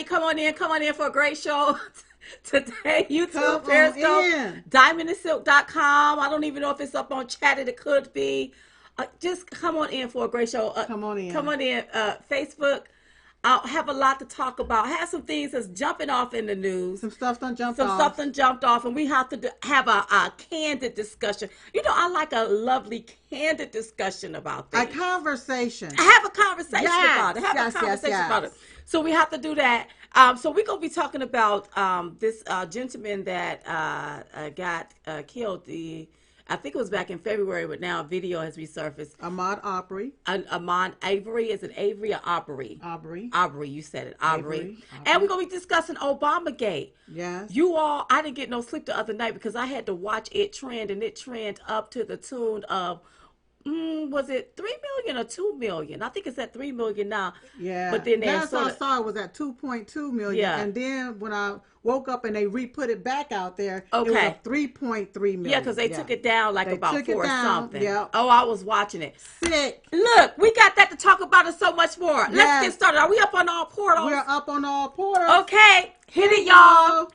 come on in for a great show. Today, YouTube, Periscope, diamondandsilk.com. I don't even know if it's up on Chat. It could be. Just come on in for a great show. Come on in. Facebook. I have a lot to talk about. I have some things that's jumping off in the news. Some stuff done jumped off. And we have to have a candid discussion. You know, I like a lovely candid discussion about things. A conversation. Have a conversation about it. Have a conversation about it. So we have to do that. So we're going to be talking about this gentleman that got killed. I think it was back in February, but now a video has resurfaced. Ahmaud Arbery. Ahmaud Arbery. Is it Avery or Aubrey? Aubrey, you said it. Aubrey. And we're going to be discussing Obamagate. Yes. You all, I didn't get no sleep the other night because I had to watch it trend, and it trend up to the tune of, was it 3 million or 2 million? I think it's at 3 million now. Yeah. But then last I saw it was at 2.2 million. Yeah. And then when I woke up and they re-put it back out there, okay, it was a 3.3 million. Yeah, because they took it down like about 4 or something. Yep. Oh, I was watching it. Sick. Look, we got that to talk about and so much more. Yes. Let's get started. Are we up on all portals? We're up on all portals. Okay. Hit it, y'all.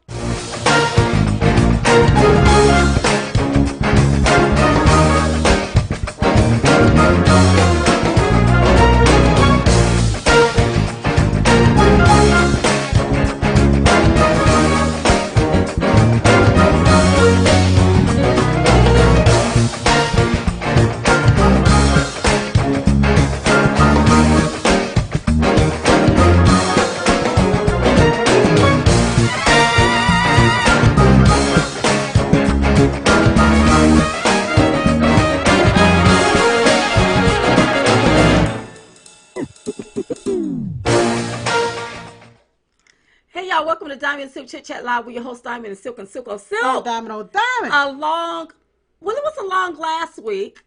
Welcome to Diamond and Silk Chit Chat Live with your host Diamond and Silk and Silk of Silk. Oh, Diamond, oh, Diamond. Well, it was a long last week.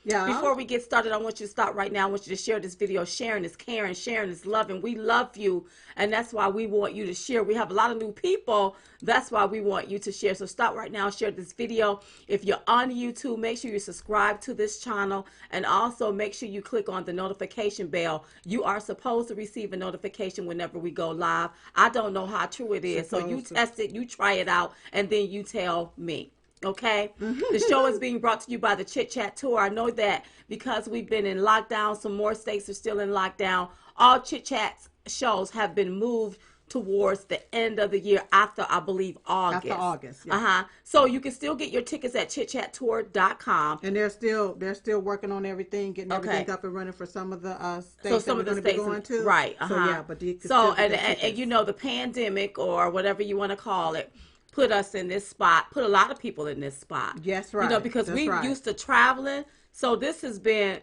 Yeah. Before we get started, I want you to stop right now. I want you to share this video. Sharing is caring. Sharing is loving. We love you, and that's why we want you to share. We have a lot of new people. That's why we want you to share. So stop right now. Share this video. If you're on YouTube, make sure you subscribe to this channel, and also make sure you click on the notification bell. You are supposed to receive a notification whenever we go live. I don't know how true it is. So you test it, you try it out, and then you tell me. Okay, the show is being brought to you by the Chit Chat Tour. I know that because we've been in lockdown, some more states are still in lockdown. All Chit Chat shows have been moved towards the end of the year after, I believe, August. After August, yeah. So you can still get your tickets at chitchattour.com. And they're still working on everything, getting everything up and running for some of the states so some that we're of the going states, to go into. Right. So yeah, but you can and you know, the pandemic or whatever you want to call it put us in this spot, put a lot of people in this spot. Yes, right. You know, because we used to traveling. So this has been,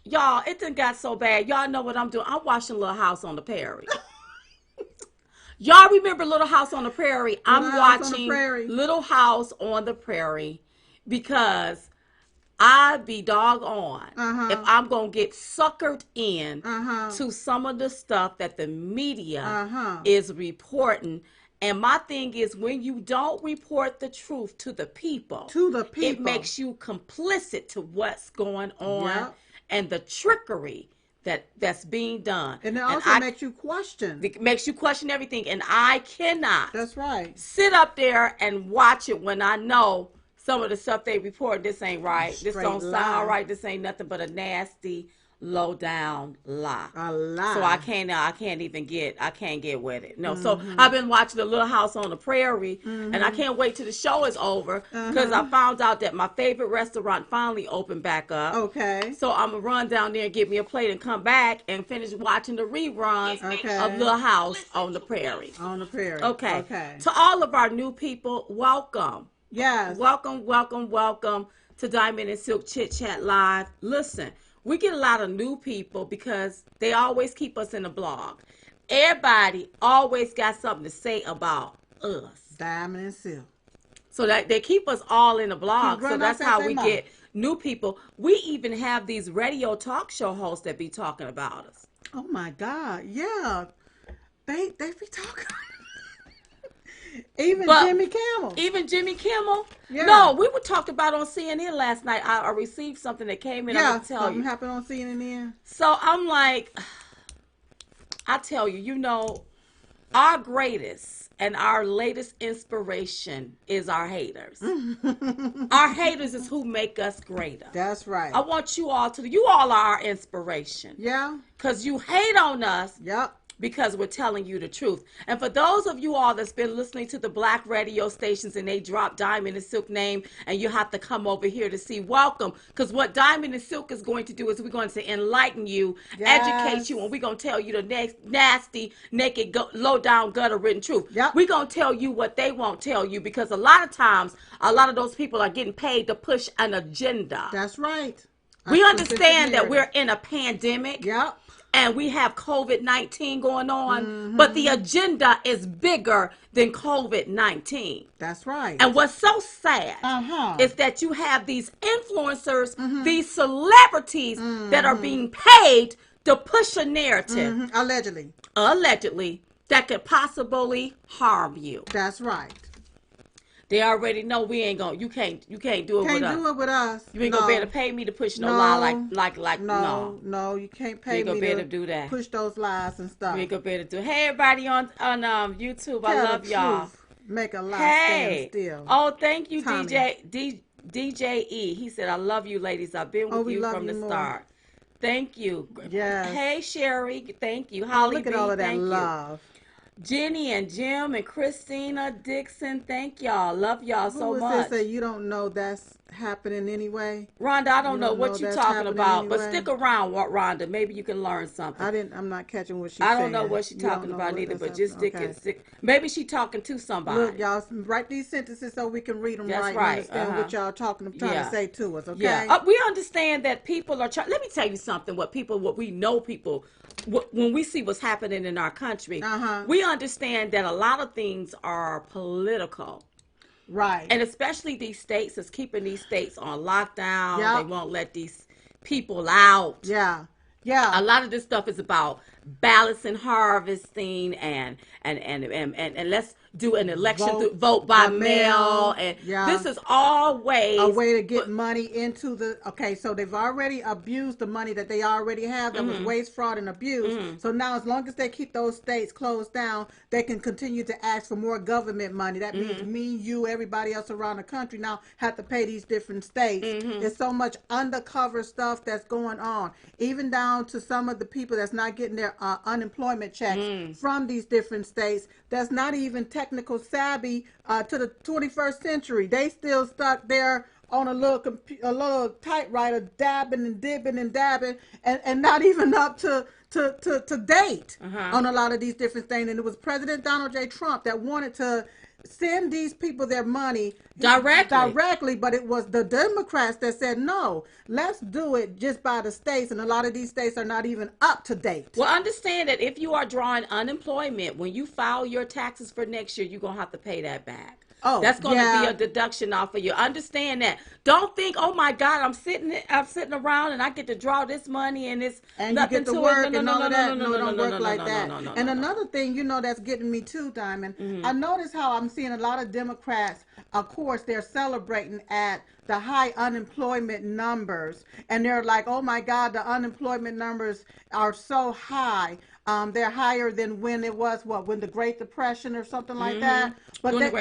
y'all, it done got so bad. Y'all know what I'm doing. I'm watching Little House on the Prairie. Y'all remember Little House on the Prairie? I'm watching Little House on the Prairie because I'd be doggone if I'm going to get suckered in to some of the stuff that the media is reporting. And my thing is, when you don't report the truth to the people, it makes you complicit to what's going on and the trickery that's being done. And it also makes you question. It makes you question everything. And I cannot sit up there and watch it when I know some of the stuff they report, this ain't right. This don't sound right. This ain't nothing but a nasty, low down lie. A lie. So I can't get with it. No. So I've been watching the Little House on the Prairie, and I can't wait till the show is over because I found out that my favorite restaurant finally opened back up. Okay. So I'm gonna run down there and get me a plate and come back and finish watching the reruns of Little House on the Prairie. On the Prairie. Okay. To all of our new people, welcome. Yes. Welcome to Diamond and Silk Chit Chat Live. Listen. We get a lot of new people because they always keep us in the blog. Everybody always got something to say about us. Diamond and Silk. So that they keep us all in the blog. So that's how we get new people. We even have these radio talk show hosts that be talking about us. Oh my God. Yeah. They be talking. Even Jimmy Kimmel. Yeah. No, we were talked about on CNN last night. I received something that came in. Yeah, I'm tell something you. happened on CNN. So I'm like, I tell you, you know, Our greatest and our latest inspiration is our haters. Our haters is who make us greater. That's right. I want you all are our inspiration. Yeah. Because you hate on us. Yep. Because we're telling you the truth. And for those of you all that's been listening to the black radio stations and they drop Diamond and Silk name and you have to come over here to see, welcome. Because what Diamond and Silk is going to do is we're going to enlighten you, educate you, and we're going to tell you the next nasty, naked, low down, gutter written truth. Yep. We're going to tell you what they won't tell you, because a lot of times, a lot of those people are getting paid to push an agenda. That's right. We understand that we're in a pandemic. Yep. And we have COVID-19 going on, but the agenda is bigger than COVID-19. That's right. And what's so sad is that you have these influencers, these celebrities that are being paid to push a narrative. Allegedly, that could possibly harm you. That's right. They already know we ain't gonna. You can't do it with us. Can't do it with us. You ain't gonna be able to pay me to push no lie like no. No, you can't pay me to do that. Push those lies and stuff. You ain't gonna be able to do. Hey, everybody on YouTube, I love y'all. Make a lie stand still. Oh, thank you, Tommy. DJ E. He said, I love you, ladies. I've been with you from the start. Thank you. Yes. Hey, Sherry. Thank you. Holly look B, at all of that thank love. You. Jenny and Jim and Christina Dixon, thank y'all. Love y'all so much. Who was this say you don't know that's happening anyway? Rhonda, I don't know what you're talking about, anyway. But stick around, Rhonda. Maybe you can learn something. I'm not catching what she's saying. I don't know what she's talking about either, but just stick. Maybe she's talking to somebody. Look, y'all, write these sentences so we can read them that's right and understand what y'all trying to say to us, okay? Yeah. We understand that people are trying. Let me tell you something, what we know people, when we see what's happening in our country, we understand that a lot of things are political. Right. And especially these states that's keeping these states on lockdown. Yep. They won't let these people out. Yeah. Yeah. A lot of this stuff is about ballots and harvesting and let's do an election vote by mail, and this is always a way to get money into the so they've already abused the money that they already have that was waste, fraud, and abuse. So now as long as they keep those states closed down, they can continue to ask for more government money. That means me, you, everybody else around the country now have to pay these different states. There's so much undercover stuff that's going on, even down to some of the people that's not getting their unemployment checks from these different states that's not even technical savvy to the 21st century. They still stuck there on a little typewriter, dabbing and dibbing and dabbing, and not even up to date on a lot of these different things. And it was President Donald J. Trump that wanted to send these people their money directly, but it was the Democrats that said no, let's do it just by the states, and a lot of these states are not even up to date. Well, understand that if you are drawing unemployment, when you file your taxes for next year, you're gonna have to pay that back. Oh, that's going to be a deduction off of you. Understand that. Don't think, oh my God, I'm sitting around and I get to draw this money and it's nothing to work and all of that. No, it don't work like that. And another thing, that's getting me too, Diamond. I notice how I'm seeing a lot of Democrats. Of course, they're celebrating at the high unemployment numbers, and they're like, oh my God, the unemployment numbers are so high. They're higher than when it was when the Great Depression or something like that. But during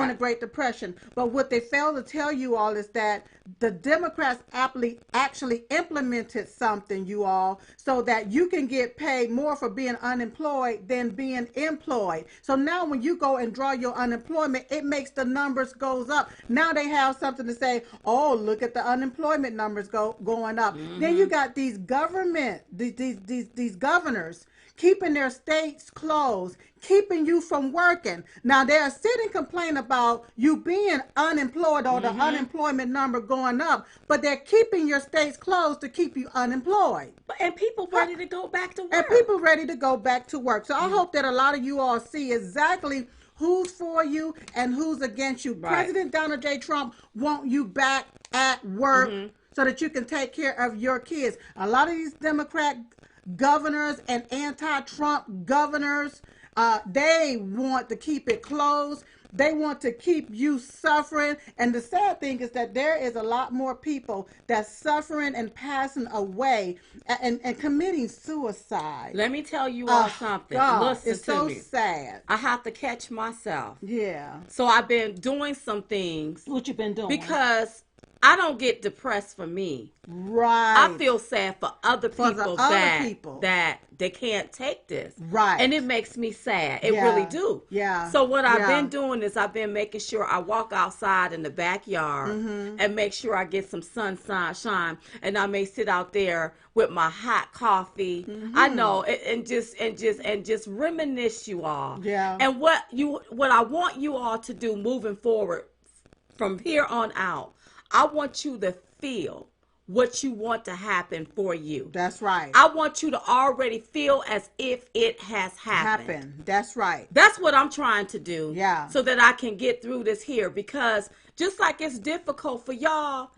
the Great Depression. But what they fail to tell you all is that the Democrats actually implemented something, you all, so that you can get paid more for being unemployed than being employed. So now when you go and draw your unemployment, it makes the numbers goes up. Now they have something to say, oh, look at the unemployment numbers going up. Then you got these these governors keeping their states closed, keeping you from working. Now they're sitting complain about you being unemployed or the unemployment number going up, but they're keeping your states closed to keep you unemployed. And people ready to go back to work. And people ready to go back to work. So I hope that a lot of you all see exactly who's for you and who's against you. Right. President Donald J. Trump want you back at work so that you can take care of your kids. A lot of these Democrat governors and anti-Trump governors, they want to keep it closed. They want to keep you suffering. And the sad thing is that there is a lot more people that's suffering and passing away and committing suicide. Let me tell you all something. God, Listen it's to so me. sad. I have to catch myself. Yeah. So I've been doing some things. What you been doing? Because I don't get depressed for me. Right. I feel sad for other people that they can't take this. Right. And it makes me sad. It really do. Yeah. So what I've been doing is I've been making sure I walk outside in the backyard and make sure I get some sunshine, and I may sit out there with my hot coffee. I know, and just reminisce, you all. Yeah. And what I want you all to do moving forward from here on out, I want you to feel what you want to happen for you. That's right. I want you to already feel as if it has happened. That's right. That's what I'm trying to do. Yeah. So that I can get through this here, because just like it's difficult for y'all,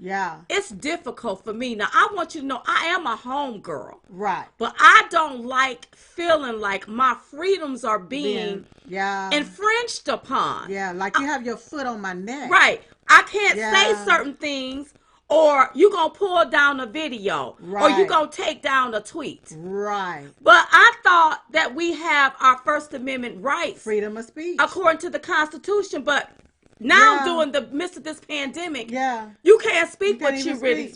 it's difficult for me. Now, I want you to know I am a home girl. Right. But I don't like feeling like my freedoms are being infringed upon. Yeah, like you have your foot on my neck. Right. I can't say certain things, or you gonna pull down a video, or you gonna take down a tweet. Right. But I thought that we have our First Amendment rights, freedom of speech, according to the Constitution. But now, during the midst of this pandemic, you can't speak what you really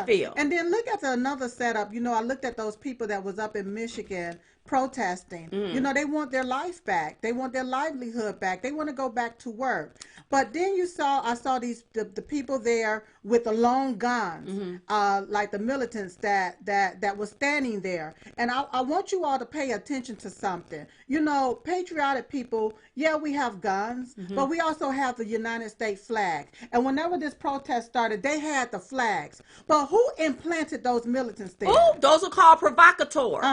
feel. And then look at another setup. You know, I looked at those people that was up in Michigan protesting. You know, they want their life back. They want their livelihood back. They want to go back to work. But then I saw the people there with the long guns, like the militants that was standing there. And I want you all to pay attention to something. You know, patriotic people, we have guns, but we also have the United States flag. And whenever this protest started, they had the flags. But who implanted those militants there? Oh, those are called provocateurs.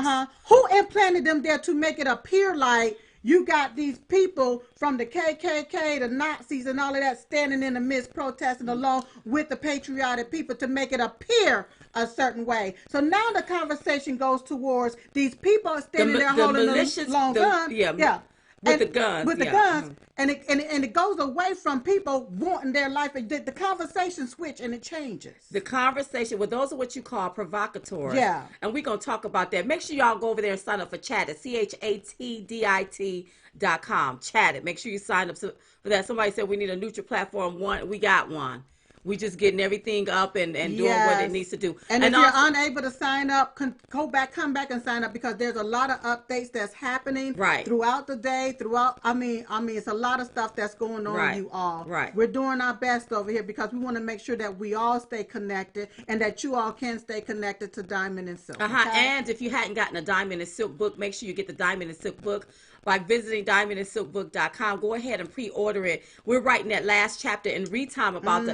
Who implanted them there to make it appear like you got these people from the KKK, the Nazis, and all of that standing in the midst protesting along with the patriotic people to make it appear a certain way. So now the conversation goes towards these people standing there holding the long guns. With the guns. And it goes away from people wanting their life. The conversation switch and it changes. The conversation, well, those are what you call provocateurs. Yeah. And we're going to talk about that. Make sure y'all go over there and sign up for Chat at ChatDit.com. Chat it. Make sure you sign up for that. Somebody said we need a neutral platform. We got one. We just getting everything up and doing what it needs to do. And if you're unable to sign up, come back and sign up, because there's a lot of updates that's happening throughout the day. I mean, it's a lot of stuff that's going on. You all. Right. We're doing our best over here because we want to make sure that we all stay connected and that you all can stay connected to Diamond and Silk. Okay? And if you hadn't gotten a Diamond and Silk book, make sure you get the Diamond and Silk book by visiting diamondandsilkbook.com. Go ahead and pre-order it. We're writing that last chapter in real time about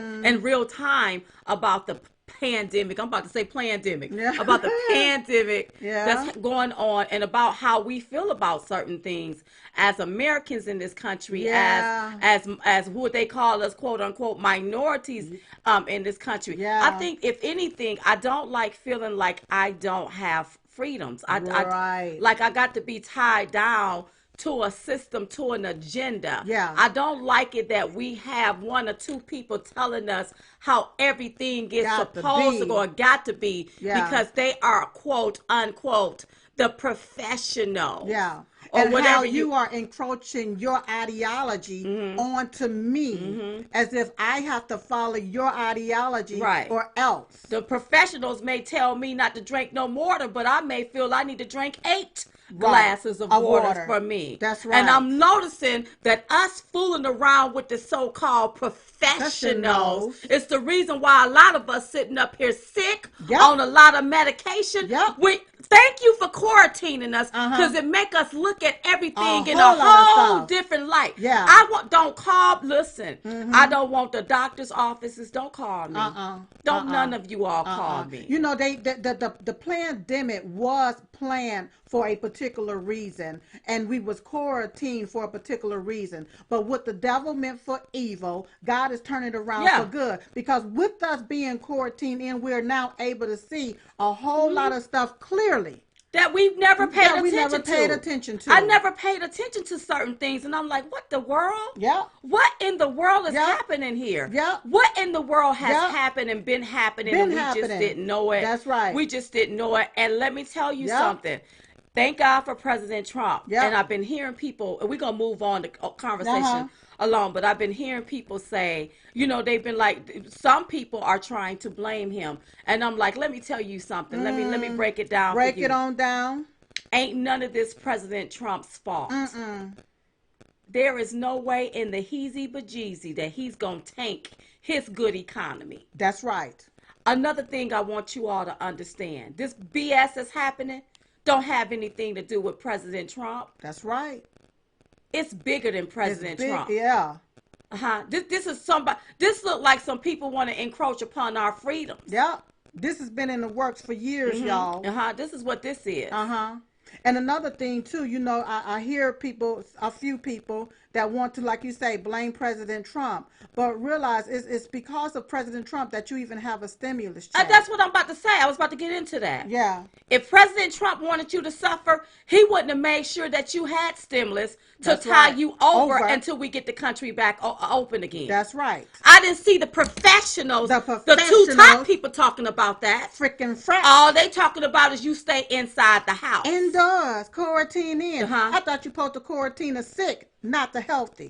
the pandemic. I'm about to say pandemic. About the pandemic that's going on, and about how we feel about certain things as Americans in this country, as what they call us, quote unquote, minorities in this country. I think, if anything, I don't like feeling like I don't have freedoms. I got to be tied down to a system, to an agenda. I don't like it that we have one or two people telling us how everything is supposed to go or got to be, because they are, quote unquote, the professional. And how you are encroaching your ideology onto me, as if I have to follow your ideology or else. The professionals may tell me not to drink no water, but I may feel I need to drink 8 glasses of water for me. That's right. And I'm noticing that us fooling around with the so-called professionals is the reason why a lot of us sitting up here sick on a lot of medication. Thank you for quarantining us, because it make us look at everything in a whole different light. Don't call. Listen, I don't want the doctor's offices. Don't call me. Don't none of you all call me. You know, the pandemic was planned for a particular reason, and we was quarantined for a particular reason. But what the devil meant for evil, God is turning it around for good. Because with us being quarantined in, we're now able to see a whole lot of stuff clearly. that we've never paid that we attention never to. paid attention to. I never paid attention to certain things, and I'm like, what the world? Yeah. What in the world is Yeah. happening here? Yeah. What in the world has Yeah. happened and been happening, Been and we happening. just didn't know it? That's right. We just didn't know it. And let me tell you Yeah. something. Thank God for President Trump. Yeah. And I've been hearing people, and we're going to move on to conversation alone, but I've been hearing people say, you know, they've been like, some people are trying to blame him. And I'm like, let me tell you something. Let me break it down Break for you. it on down. Ain't none of this President Trump's fault. There is no way in the heezy bejeezy that he's going to tank his good economy. That's right. Another thing I want you all to understand, this BS that's happening don't have anything to do with President Trump. That's right. It's bigger than President Trump. Yeah. This is somebody. This look like some people want to encroach upon our freedoms. Yeah. This has been in the works for years, y'all. This is what this is. And another thing too, you know, I hear people, a few people that want to, like you say, blame President Trump, but realize it's because of President Trump that you even have a stimulus check. That's what I'm about to say. I was about to get into that. Yeah. If President Trump wanted you to suffer, he wouldn't have made sure that you had stimulus to That's tie right. you over until we get the country back open again. That's right. I didn't see the professionals, the two top people talking about that. Freaking frat. All they talking about is you stay inside the house. Indoors, quarantine in. I thought you supposed to quarantine the sick, not the healthy.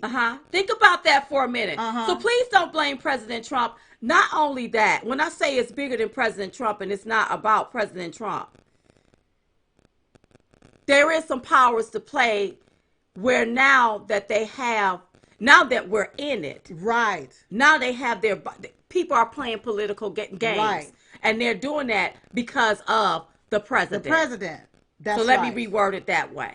Think about that for a minute. So please don't blame President Trump. Not only that, when I say it's bigger than President Trump and it's not about President Trump, there is some powers to play where now that we're in it. Right. Now they have people are playing political games. Right. And they're doing that because of the president. The president. That's so let me reword it that way.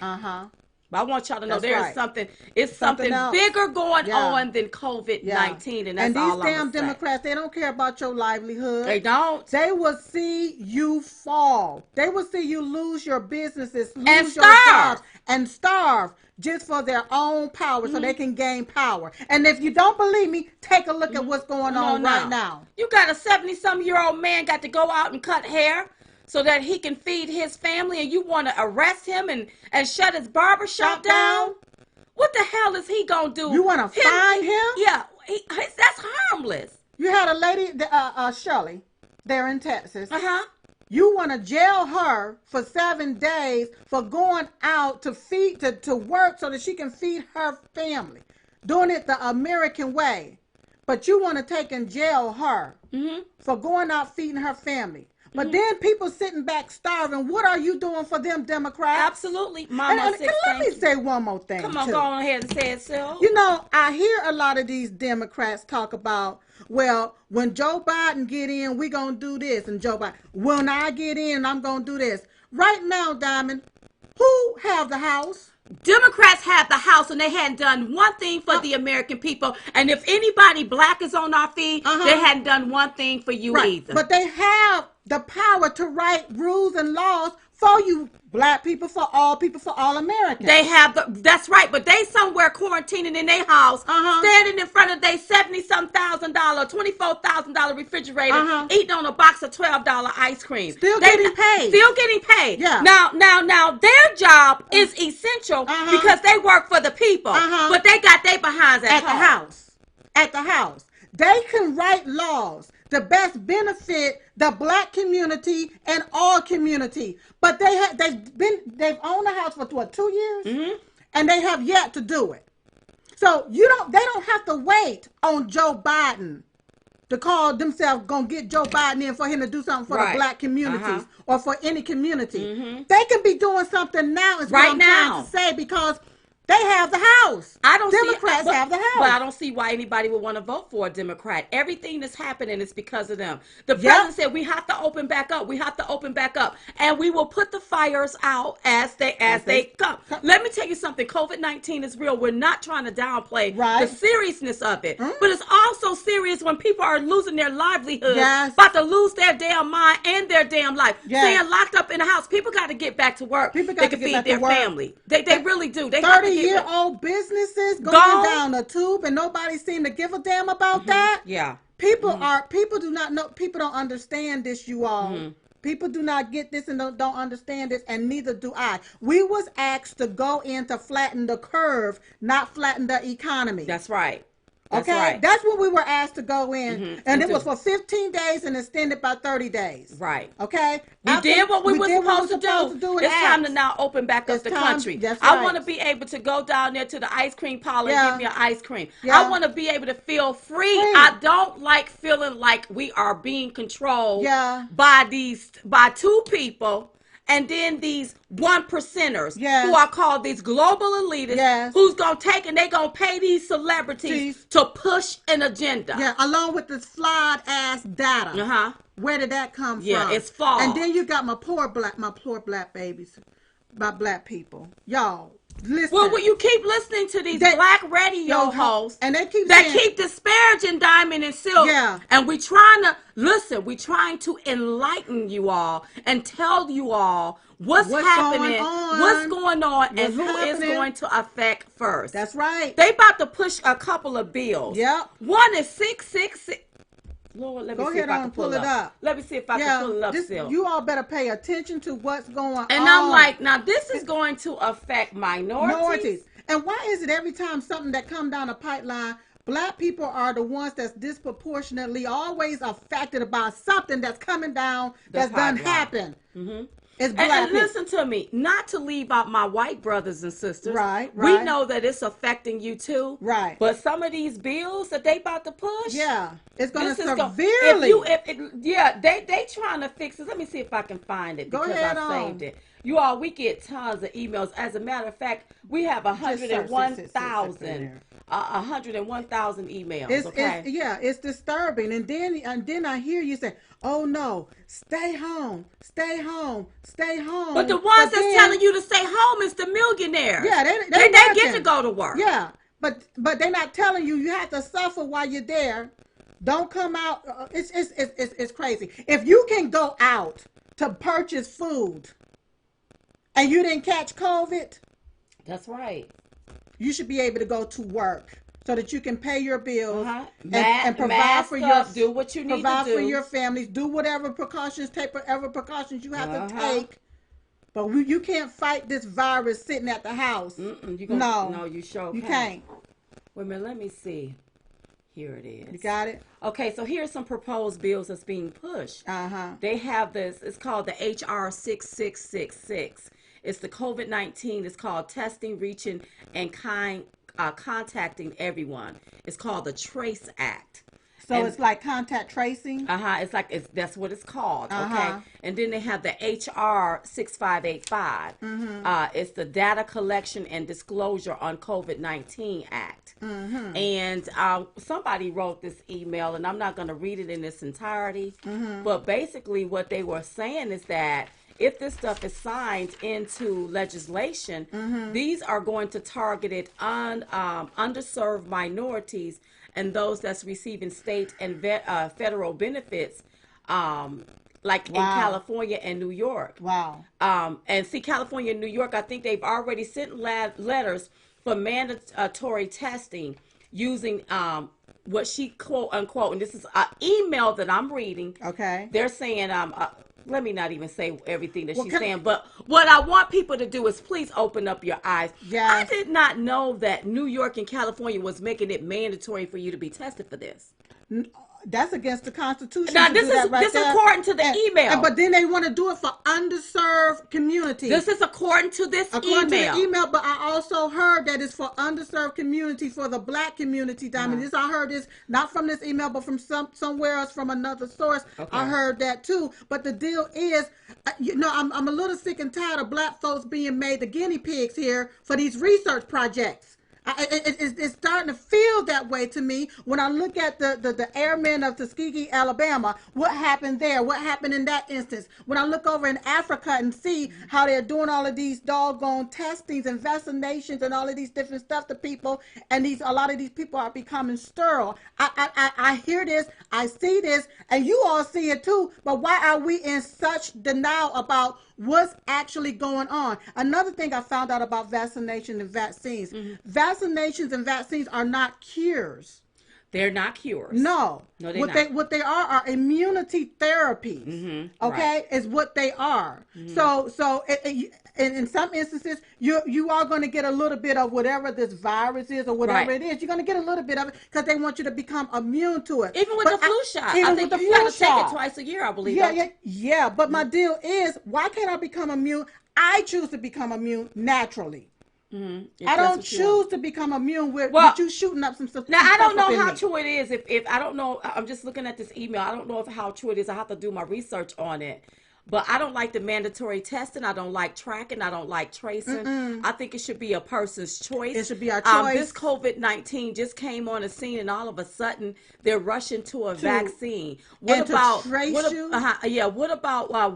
But I want y'all to know there's something bigger going on than COVID-19, and that's all I'm saying. And these damn Democrats, they don't care about your livelihood. They don't. They will see you fall. They will see you lose your businesses, lose your jobs, and starve just for their own power, so they can gain power. And if you don't believe me, take a look at what's going on right now. You got a 70-some-year-old man got to go out and cut hair so that he can feed his family, and you want to arrest him and shut his barbershop down? What the hell is he going to do? You want to find him? Yeah, that's harmless. You had a lady, Shirley, there in Texas. You want to jail her for 7 days for going out to work so that she can feed her family, doing it the American way. But you want to take and jail her for going out feeding her family. But then people sitting back starving. What are you doing for them, Democrats? Absolutely. Mama, let me say one more thing. Come on, go on ahead and say it, Sil. You know, I hear a lot of these Democrats talk about, well, when Joe Biden get in, we going to do this. And Joe Biden, when I get in, I'm going to do this. Right now, Diamond, who have the House? Democrats have the House, and they hadn't done one thing for the American people. And if anybody black is on our feed, they hadn't done one thing for you either. But they have the power to write rules and laws for you black people, for all Americans. They have that's right, but they somewhere quarantining in their house, standing in front of their $70,000, $24,000 refrigerator, eating on a box of $12 ice cream. Still getting paid. Yeah. Now their job is essential because they work for the people, but they got their behinds at the house. At the house. They can write laws to best benefit the black community and all community. But they've owned the house for what, 2 years? And they have yet to do it. So they don't have to wait on Joe Biden to call themselves gonna get Joe Biden in for him to do something for the black communities or for any community. They can be doing something now is what I'm trying to say, because they have the House. Democrats have the House. But I don't see why anybody would want to vote for a Democrat. Everything that's happening is because of them. The president said we have to open back up. We have to open back up. And we will put the fires out as they come. Let me tell you something. COVID-19 is real. We're not trying to downplay the seriousness of it. But it's also serious when people are losing their livelihood, about to lose their damn mind and their damn life. Staying locked up in the house. People got to get back to work. They can feed their family. They really do. They 30-year-old businesses going down the tube, and nobody seem to give a damn about that. Yeah. People do not know. People don't understand this, you all. People do not get this and don't understand this, and neither do I. We was asked to go in to flatten the curve, not flatten the economy. That's right. That's okay, right. that's what we were asked to go in, and it was for 15 days and extended by 30 days. Right. Okay, we did what we were supposed to do. It's time to now open back up the country. That's I want to be able to go down there to the ice cream parlor and get me an ice cream. I want to be able to feel free. I don't like feeling like we are being controlled by two people. And then these 1%ers who are called these global elitists who's going to take and they going to pay these celebrities to push an agenda. Yeah, along with this flawed ass data. Uh-huh. Where did that come from? Yeah, it's flawed. And then you got my poor black babies, my black people. Y'all, listen. Well, you keep listening to these black radio hosts and they keep disparaging Diamond and Silk. Yeah. And we trying to enlighten you all and tell you all what's happening, what's going on, and who is going to affect first. That's right. They about to push a couple of bills. Yep. One is 666. Lord, let me Go see ahead if I can pull it up. Let me see if I can pull it up still. You all better pay attention to what's going on. And I'm like, now this is going to affect minorities. And why is it every time something that come down the pipeline, black people are the ones that's disproportionately always affected by something that's coming down that's done happened? Mm-hmm. It's black and listen to me, not to leave out my white brothers and sisters. Right. We know that it's affecting you too. Right. But some of these bills that they about to push. Yeah. It's going to severely. They trying to fix it. Let me see if I can find it because I saved it. You all, we get tons of emails. As a matter of fact, we have 101,000 emails. It's disturbing. And then I hear you say, "Oh no, stay home, stay home, stay home." But the ones that's telling you to stay home is the millionaires. Yeah, they get to go to work. Yeah, but they're not telling you have to suffer while you're there. Don't come out. It's crazy. If you can go out to purchase food and you didn't catch COVID, that's right. You should be able to go to work so that you can pay your bills and provide for do what you need to do. Provide for your families. Do whatever precautions, take whatever precautions you have to take. But you can't fight this virus sitting at the house. No, you sure you can't. Wait a minute, let me see. Here it is. You got it? Okay, so here's some proposed bills that's being pushed. They have this, it's called the HR 6666. It's the COVID-19. It's called Testing, Reaching, and Contacting Everyone. It's called the TRACE Act. So it's like contact tracing? That's what it's called, okay? And then they have the HR 6585. It's the Data Collection and Disclosure on COVID-19 Act. And somebody wrote this email, and I'm not going to read it in its entirety, but basically what they were saying is that if this stuff is signed into legislation, these are going to target it on underserved minorities and those that's receiving state and federal benefits, like in California and New York. Wow. And see, California and New York, I think they've already sent letters for mandatory testing using what she quote unquote, and this is an email that I'm reading. Okay. They're saying let me not even say everything that she's saying, but what I want people to do is please open up your eyes. Yes. I did not know that New York and California was making it mandatory for you to be tested for this. That's against the Constitution. Now, this is according to the email. But then they want to do it for underserved communities. This is according to this email. According to the email, but I also heard that it's for underserved community, for the black community, Diamond. This I heard this not from this email, but from somewhere else, from another source. Okay. I heard that too. But the deal is, I'm a little sick and tired of black folks being made the guinea pigs here for these research projects. It's starting to feel that way to me when I look at the airmen of Tuskegee, Alabama. What happened there? What happened in that instance? When I look over in Africa and see how they're doing all of these doggone testings and vaccinations and all of these different stuff to people, and a lot of these people are becoming sterile. I hear this, I see this, and you all see it too. But why are we in such denial about what's actually going on? Another thing I found out about vaccination and vaccines. Vaccinations and vaccines are not cures. They're not cures. No. No, they're not. What they are immunity therapies. Mm-hmm. Okay, Right. is what they are. Mm-hmm. So in some instances, you are going to get a little bit of whatever this virus is or whatever Right. it is. You're going to get a little bit of it because they want you to become immune to it. Even with But the flu shot, even I with think the you flu got to take shot. it twice a year. I believe. Yeah. But my deal is, why can't I become immune? I choose to become immune naturally. Mm-hmm. I don't choose to become immune with you shooting up some stuff. Now, I don't know how true it is. If I don't know, I'm just looking at this email. I don't know how true it is. I have to do my research on it. But I don't like the mandatory testing. I don't like tracking. I don't like tracing. I think it should be a person's choice. It should be our choice. This COVID-19 just came on the scene, and all of a sudden they're rushing to a vaccine. What about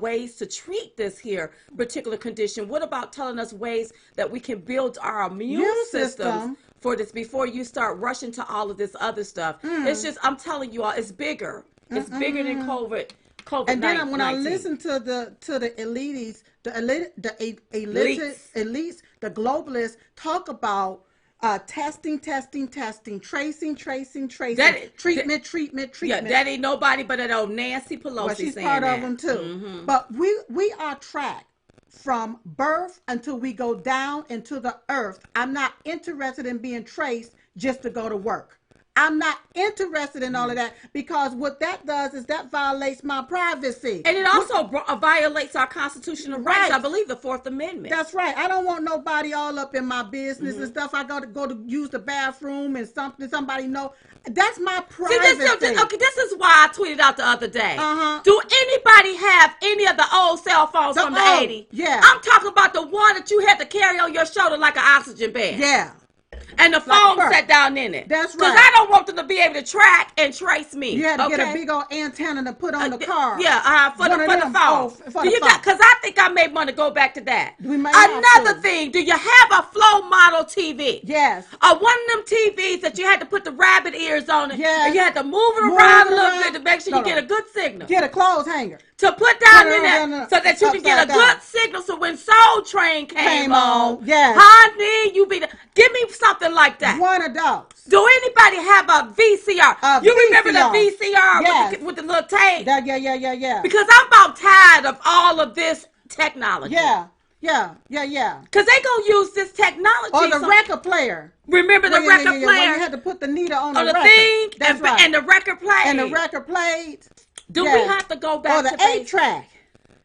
ways to treat this here particular condition? What about telling us ways that we can build our immune systems for this before you start rushing to all of this other stuff? It's just, I'm telling you all, it's bigger. It's bigger than COVID. And then when I listen to the elites, the globalists talk about testing, tracing, treatment. Yeah, that ain't nobody but that old Nancy Pelosi. Well, she's saying part that. of them too. Mm-hmm. But we are tracked from birth until we go down into the earth. I'm not interested in being traced just to go to work. I'm not interested in all of that, because what that does is that violates my privacy. And it also violates our constitutional rights. I believe the Fourth Amendment. That's right. I don't want nobody all up in my business and stuff. I go to use the bathroom and somebody know. That's my privacy. This is why I tweeted out the other day. Do anybody have any of the old cell phones from the 80s? Yeah. I'm talking about the one that you had to carry on your shoulder like an oxygen bed. Yeah. And the phone sat down in it. That's right. Because I don't want them to be able to track and trace me. You had to get a big old antenna to put on the car. For the phone. Because I think I may want to go back to that. Another thing, do you have a Flow model TV? Yes. One of them TVs that you had to put the rabbit ears on it. Yes. And you had to move it around a little bit to make sure you get a good signal. Get a clothes hanger. To put down in there so that you can get a good signal. So when Soul Train came on, yes. honey, give me something like that. One of those. Do anybody have a VCR? You remember the VCR yes. with the little tape? Yeah. Because I'm about tired of all of this technology. Yeah. Because they gonna use this technology. Or the record player. Remember the record player? When you had to put the needle on the record. Thing. That's right. And the record player. And the record played. Do we have to go back to the 8-track?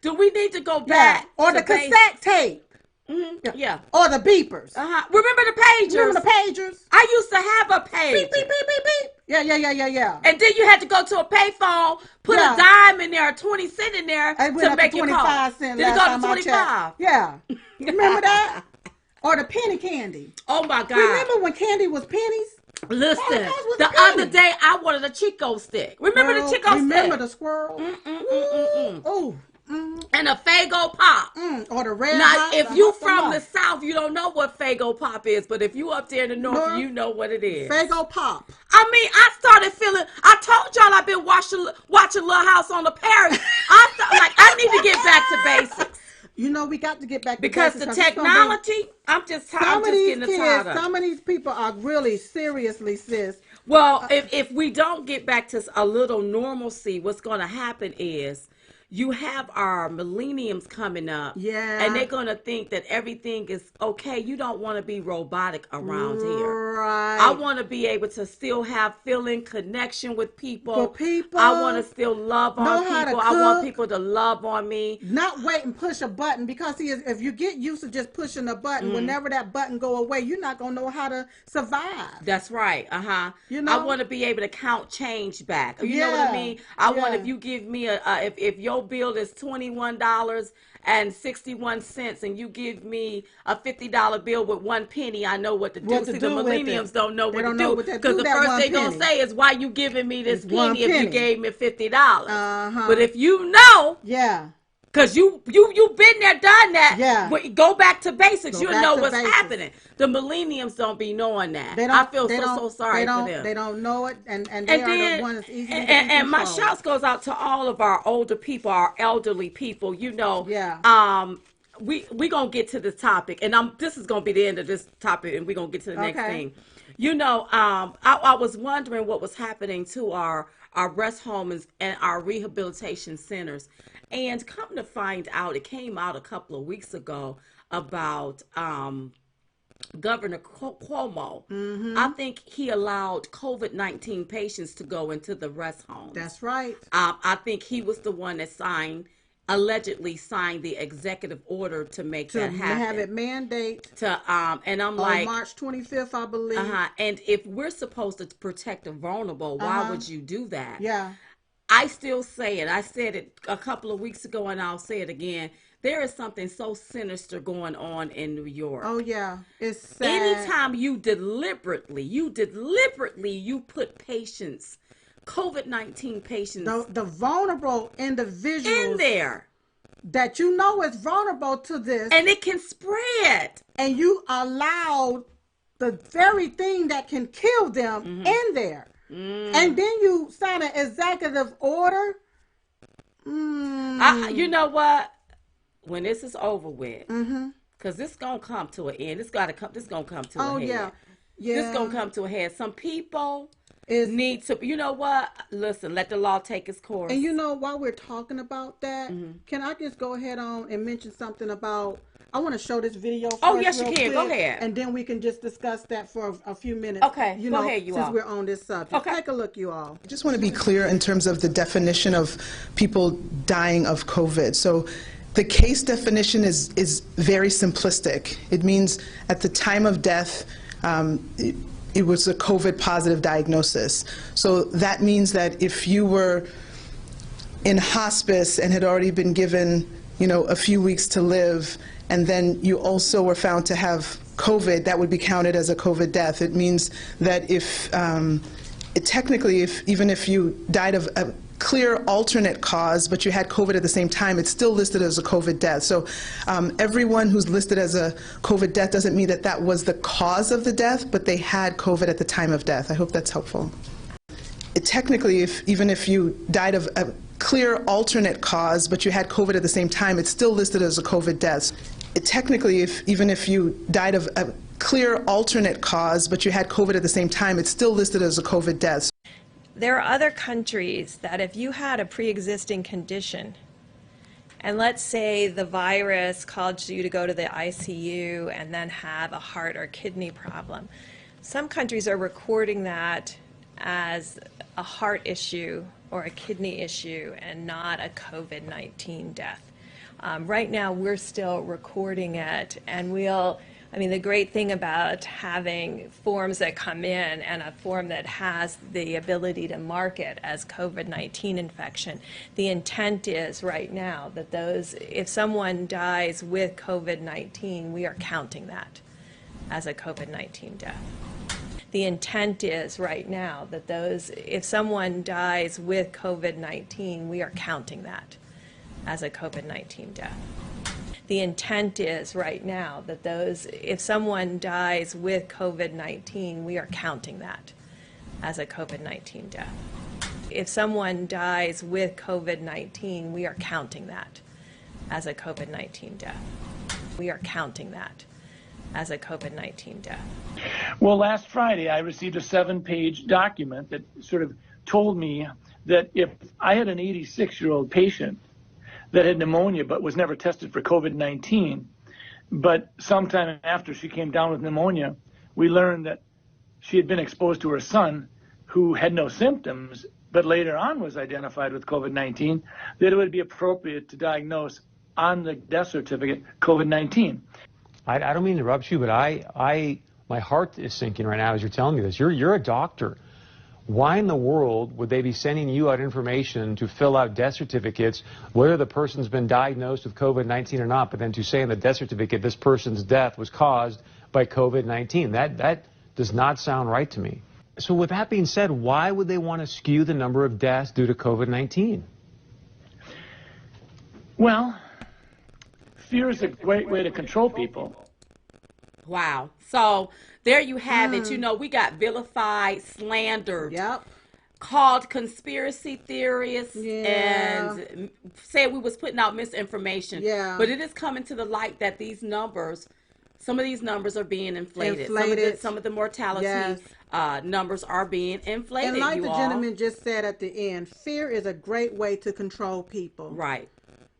Do we need to go back? Or the cassette tape? Mm-hmm. Yeah. Or the beepers? Remember the pagers? Remember the pagers? I used to have a pager. Beep, beep, beep, beep, beep. Yeah. And then you had to go to a payphone, put a dime in there, 20 cents in there to make your call. 25 cents. Then Last go to 25. Yeah. Remember that? Or the penny candy. Oh my God. Remember when candy was pennies? Listen, the other day I wanted a Chico stick. Remember the Chico stick? Remember the squirrel? Ooh. And a Faygo Pop. Or the red. Now, if you from the South, you don't know what Faygo Pop is. But if you up there in the North, you know what it is. Faygo Pop. I mean, I started feeling. I told y'all I've been watching Little House on the Prairie. I need to get back to basics. You know, we got to get back to because basics. The technology. I'm just getting tired of. Some of these people are really seriously, sis. Well, if we don't get back to a little normalcy, what's going to happen is you have our millenniums coming up. Yeah. And they're going to think that everything is okay. You don't want to be robotic around here. Right. I want to be able to still have feeling connection with people. For people. I want to still love on people. I want people to love on me. Not wait and push a button, because if you get used to just pushing a button, whenever that button go away, you're not going to know how to survive. That's right. You know? I want to be able to count change back. You know what I mean? I want, if you give me if your bill is $21.61 and you give me a $50 bill with 1 penny, I know what to do. See, the millennials don't know what to do, because the first thing they're gonna say is, why you giving me this penny if you gave me $50? But if you know, because you been there, done that. Yeah. Go back to basics. You'll know what's happening. The millennials don't be knowing that. I feel so sorry for them. They don't know it, and they are the ones that's easy to get and my shouts goes out to all of our older people, our elderly people. You know. Yeah. We gonna get to this topic, and this is gonna be the end of this topic, and we're gonna get to the next thing. I was wondering what was happening to our rest homes and our rehabilitation centers. And come to find out, it came out a couple of weeks ago about Governor Cuomo. I think he allowed COVID-19 patients to go into the rest homes. That's right. I think he was the one that allegedly signed the executive order to make that happen. To have it mandate. And I'm on like, March 25th, I believe. And if we're supposed to protect the vulnerable, why would you do that? Yeah. I still say it. I said it a couple of weeks ago, and I'll say it again. There is something so sinister going on in New York. Oh yeah, it's sad. Anytime you deliberately put patients, COVID-19 patients, the vulnerable individuals in there that you know is vulnerable to this, and it can spread, and you allowed the very thing that can kill them in there, and then you sign an executive order. You know what? When this is over with, because this gonna come to an end. This gonna come to a head. Yeah. This gonna come to a head. Some people need to. You know what? Listen, let the law take its course. And while we're talking about that, can I just go ahead on and mention something about? I want to show this video first. Oh yes, you can. Quick, go ahead. And then we can just discuss that for a few minutes. Okay. Go ahead, you since all. we're on this subject. Okay. Take a look, you all. I just want to be clear in terms of the definition of people dying of COVID. So the case definition is very simplistic. It means at the time of death, it was a COVID positive diagnosis. So that means that if you were in hospice and had already been given, a few weeks to live, and then you also were found to have COVID, that would be counted as a COVID death. It means that even if you died of a clear alternate cause, but you had COVID at the same time, it's still listed as a COVID death. So everyone who's listed as a COVID death doesn't mean that that was the cause of the death, but they had COVID at the time of death. I hope that's helpful. Even if you died of a clear alternate cause, but you had COVID at the same time, it's still listed as a COVID death. Even if you died of a clear alternate cause, but you had COVID at the same time, it's still listed as a COVID death. There are other countries that if you had a pre-existing condition, and let's say the virus caused you to go to the ICU and then have a heart or kidney problem, some countries are recording that as a heart issue or a kidney issue and not a COVID-19 death. Right now, we're still recording it, and the great thing about having forms that come in and a form that has the ability to mark it as COVID-19 infection, the intent is right now that if someone dies with COVID-19, we are counting that as a COVID-19 death. The intent is right now that if someone dies with COVID-19, we are counting that as a COVID-19 death. The intent is right now that if someone dies with COVID-19, we are counting that as a COVID-19 death. If someone dies with COVID-19, we are counting that as a COVID-19 death. We are counting that as a COVID-19 death. Well, last Friday, I received a 7-page document that sort of told me that if I had an 86-year-old patient that had pneumonia but was never tested for COVID-19, but sometime after she came down with pneumonia, we learned that she had been exposed to her son who had no symptoms, but later on was identified with COVID-19, that it would be appropriate to diagnose on the death certificate COVID-19. I don't mean to interrupt you, but my heart is sinking right now as you're telling me this. You're a doctor. Why in the world would they be sending you out information to fill out death certificates, whether the person's been diagnosed with COVID-19 or not, but then to say in the death certificate this person's death was caused by COVID-19? That does not sound right to me. So with that being said, why would they want to skew the number of deaths due to COVID-19? Well, fear is a great way to control people. Wow. So there you have it. We got vilified, slandered, called conspiracy theorists, and said we was putting out misinformation. Yeah. But it is coming to the light that these numbers some of these numbers are being inflated. Some of the mortality Yes. Numbers are being inflated. And like the gentleman just said at the end, fear is a great way to control people. Right.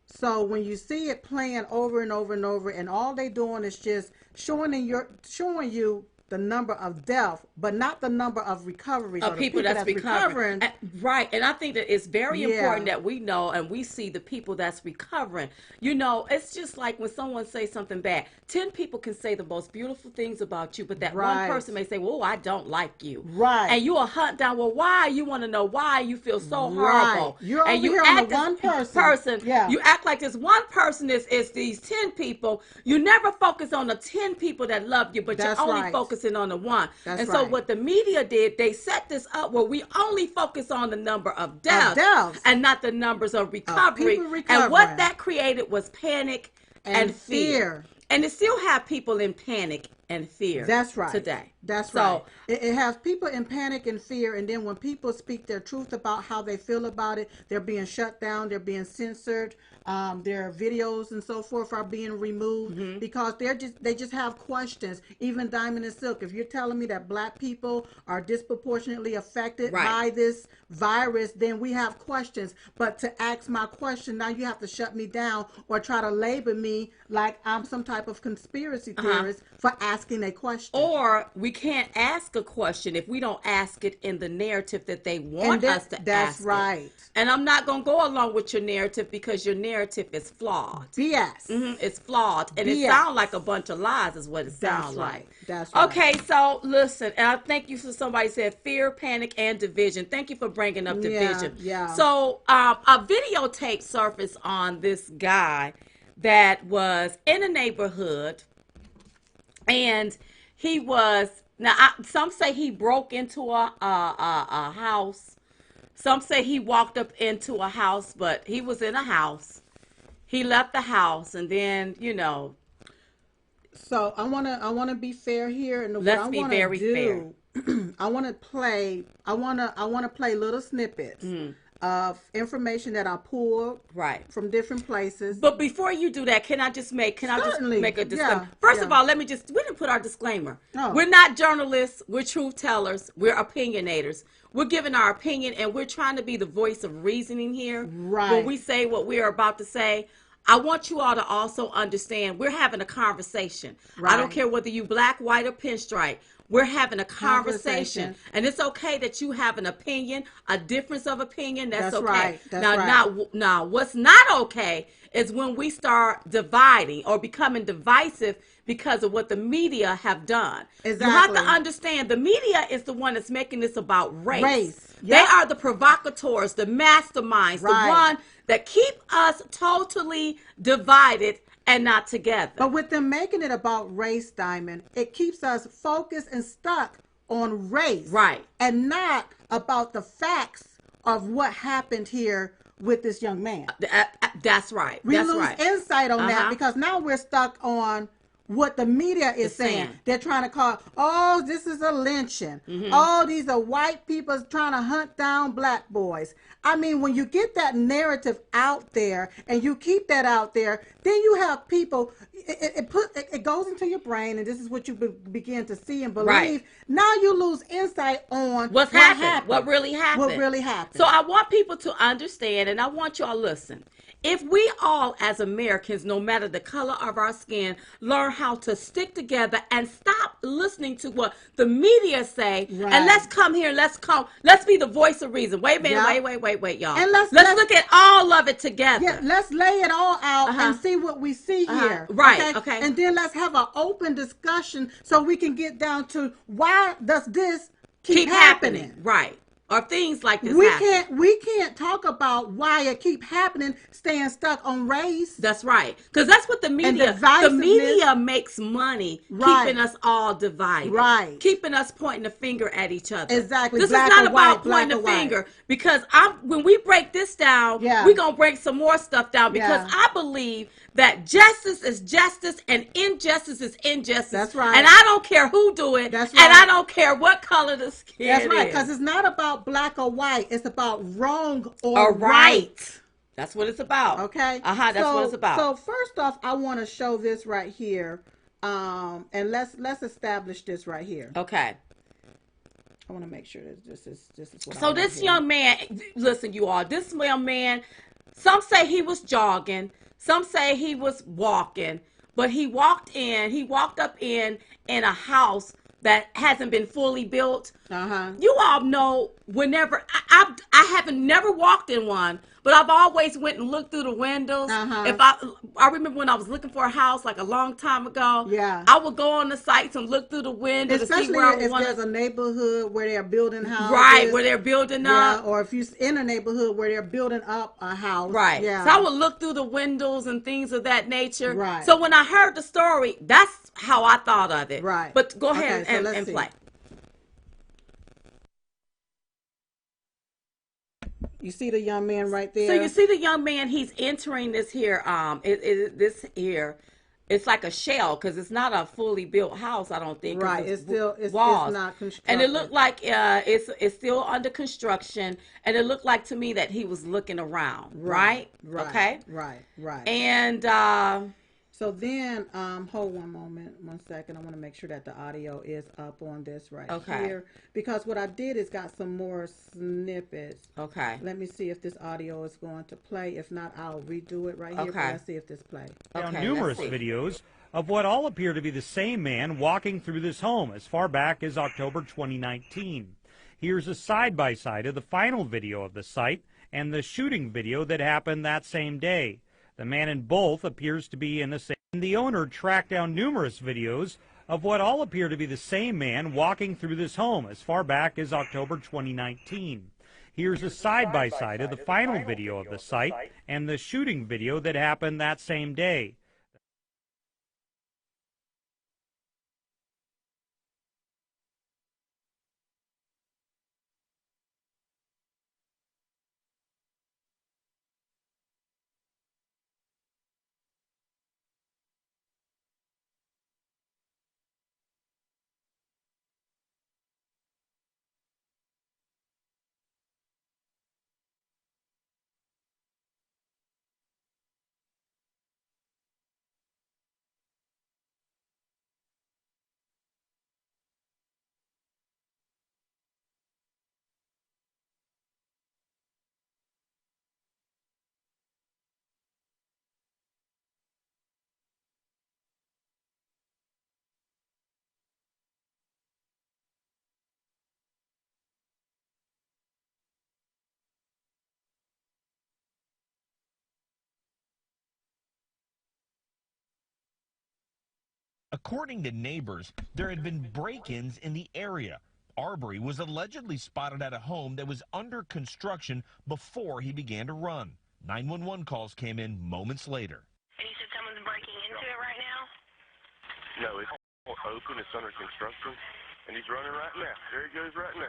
So when you see it playing over and over and over, and all they doing is just showing you the number of death, but not the number of recoveries Of people that's recovering. Right. And I think that it's very important that we know and we see the people that's recovering. You know, it's just like when someone says something bad, 10 people can say the most beautiful things about you, but that one person may say, well, I don't like you. Right. And you'll hunt down, well, why? You want to know why you feel so horrible. You're and over you here act on the one person. You act like this one person is these 10 people. You never focus on the 10 people that love you, but you're only focusing on the one. So what the media did, they set this up where we only focus on the number of deaths and not the numbers of recovery. And what that created was panic and fear. And it still have people in panic and fear. That's right. Today. That's right. It has people in panic and fear, and then when people speak their truth about how they feel about it, they're being shut down, they're being censored, their videos and so forth are being removed because they just have questions. Even Diamond and Silk, if you're telling me that black people are disproportionately affected by this virus, then we have questions. But to ask my question, now you have to shut me down or try to label me like I'm some type of conspiracy theorist for asking a question. Or we can't ask a question if we don't ask it in the narrative that they want us to ask. That's right. And I'm not going to go along with your narrative because your narrative is flawed. BS. It's flawed. And it sounds like a bunch of lies is what it sounds like. That's right. Okay, so listen, and I thank you for somebody said fear, panic, and division. Thank you for bringing up division. Yeah. So a videotape surfaced on this guy that was in a neighborhood, and he was, some say he broke into a house. Some say he walked up into a house, but he was in a house. He left the house, and then, you know. So I wanna be fair here, and let's be very fair. I wanna play little snippets of information that I pulled from different places. But before you do that, can I just make a disclaimer? Yeah. First of all, we didn't put our disclaimer. Oh. We're not journalists, we're truth tellers, we're opinionators. We're giving our opinion, and we're trying to be the voice of reasoning here. Right. When we say what we are about to say, I want you all to also understand we're having a conversation. Right. I don't care whether you black, white, or pinstripe. We're having a conversation. And it's okay that you have an opinion, a difference of opinion. That's okay. Right. That's right. Now, what's not okay is when we start dividing or becoming divisive because of what the media have done. Exactly. You have to understand the media is the one that's making this about race. Yep. They are the provocateurs, the masterminds, the one that keep us totally divided and not together. But with them making it about race, Diamond, it keeps us focused and stuck on race. Right. And not about the facts of what happened here with this young man. That's right. We lose insight on that because now we're stuck on what the media is saying. They're trying to call, oh, this is a lynching. Oh, these are white people trying to hunt down black boys. I mean, when you get that narrative out there and you keep that out there, then you have people, it goes into your brain, and this is what you begin to see and believe. Right. Now you lose insight on what happened, what really happened. What really happened. So I want people to understand, and I want y'all to listen. If we all as Americans, no matter the color of our skin, learn how to stick together and stop listening to what the media say, and let's come here, let's be the voice of reason. Wait a minute, wait, y'all. And let's look at all of it together. Yeah, let's lay it all out and see what we see here. Right, okay. And then let's have an open discussion so we can get down to why does this keep happening? Right. Or things like this we can't talk about why it keep happening, staying stuck on race. That's right, because that's what the media makes money keeping us all divided, keeping us pointing the finger at each other. Exactly. This is not about pointing the finger, because when we break this down, we're gonna break some more stuff down, because I believe that justice is justice and injustice is injustice. That's right. And I don't care who do it. That's right. And I don't care what color the skin is. That's right, because it's not about black or white. It's about wrong or right. That's what it's about. Okay. That's what it's about. So first off, I want to show this right here. And let's establish this right here. Okay. I want to make sure that this is what I So want this here. young man, listen, you all, this young man, some say he was jogging, some say he was walking, but he walked up in a house that hasn't been fully built. You all know, whenever I haven't never walked in one, but I've always went and looked through the windows. If I remember when I was looking for a house like a long time ago, Yeah, I would go on the sites and look through the window especially to see where I if want there's a neighborhood where they're building houses, right, where they're building up. Yeah, or if you're in a neighborhood where they're building up a house. Right. Yeah. So I would look through the windows and things of that nature. Right. So when I heard the story, that's how I thought of it. Right. But go ahead Okay, so and see. play. You see the young man right there? So you see the young man, he's entering this here, this here. It's like a shell because it's not a fully built house, I don't think. Right. It's walls. not constructed. And it looked like it's still under construction. And it looked like to me that he was looking around. Right? Okay. Right. And so then, hold one second. I want to make sure that the audio is up on this right here. Because what I did is got some more snippets. Okay. Let me see if this audio is going to play. If not, I'll redo it right here. But let's see if this plays. Okay, numerous videos of what all appear to be the same man walking through this home as far back as October 2019. Here's a side-by-side of the final video of the site and the shooting video that happened that same day. The man in both appears to be in the same. The owner tracked down numerous videos of what all appear to be the same man walking through this home as far back as October 2019. Here's a side-by-side of the final video of the site and the shooting video that happened that same day. According to neighbors, there had been break-ins in the area. Arbery was allegedly spotted at a home that was under construction before he began to run. 911 calls came in moments later. And you said someone's breaking into it right now? No, it's open, it's under construction, and he's running right now. There he goes right now.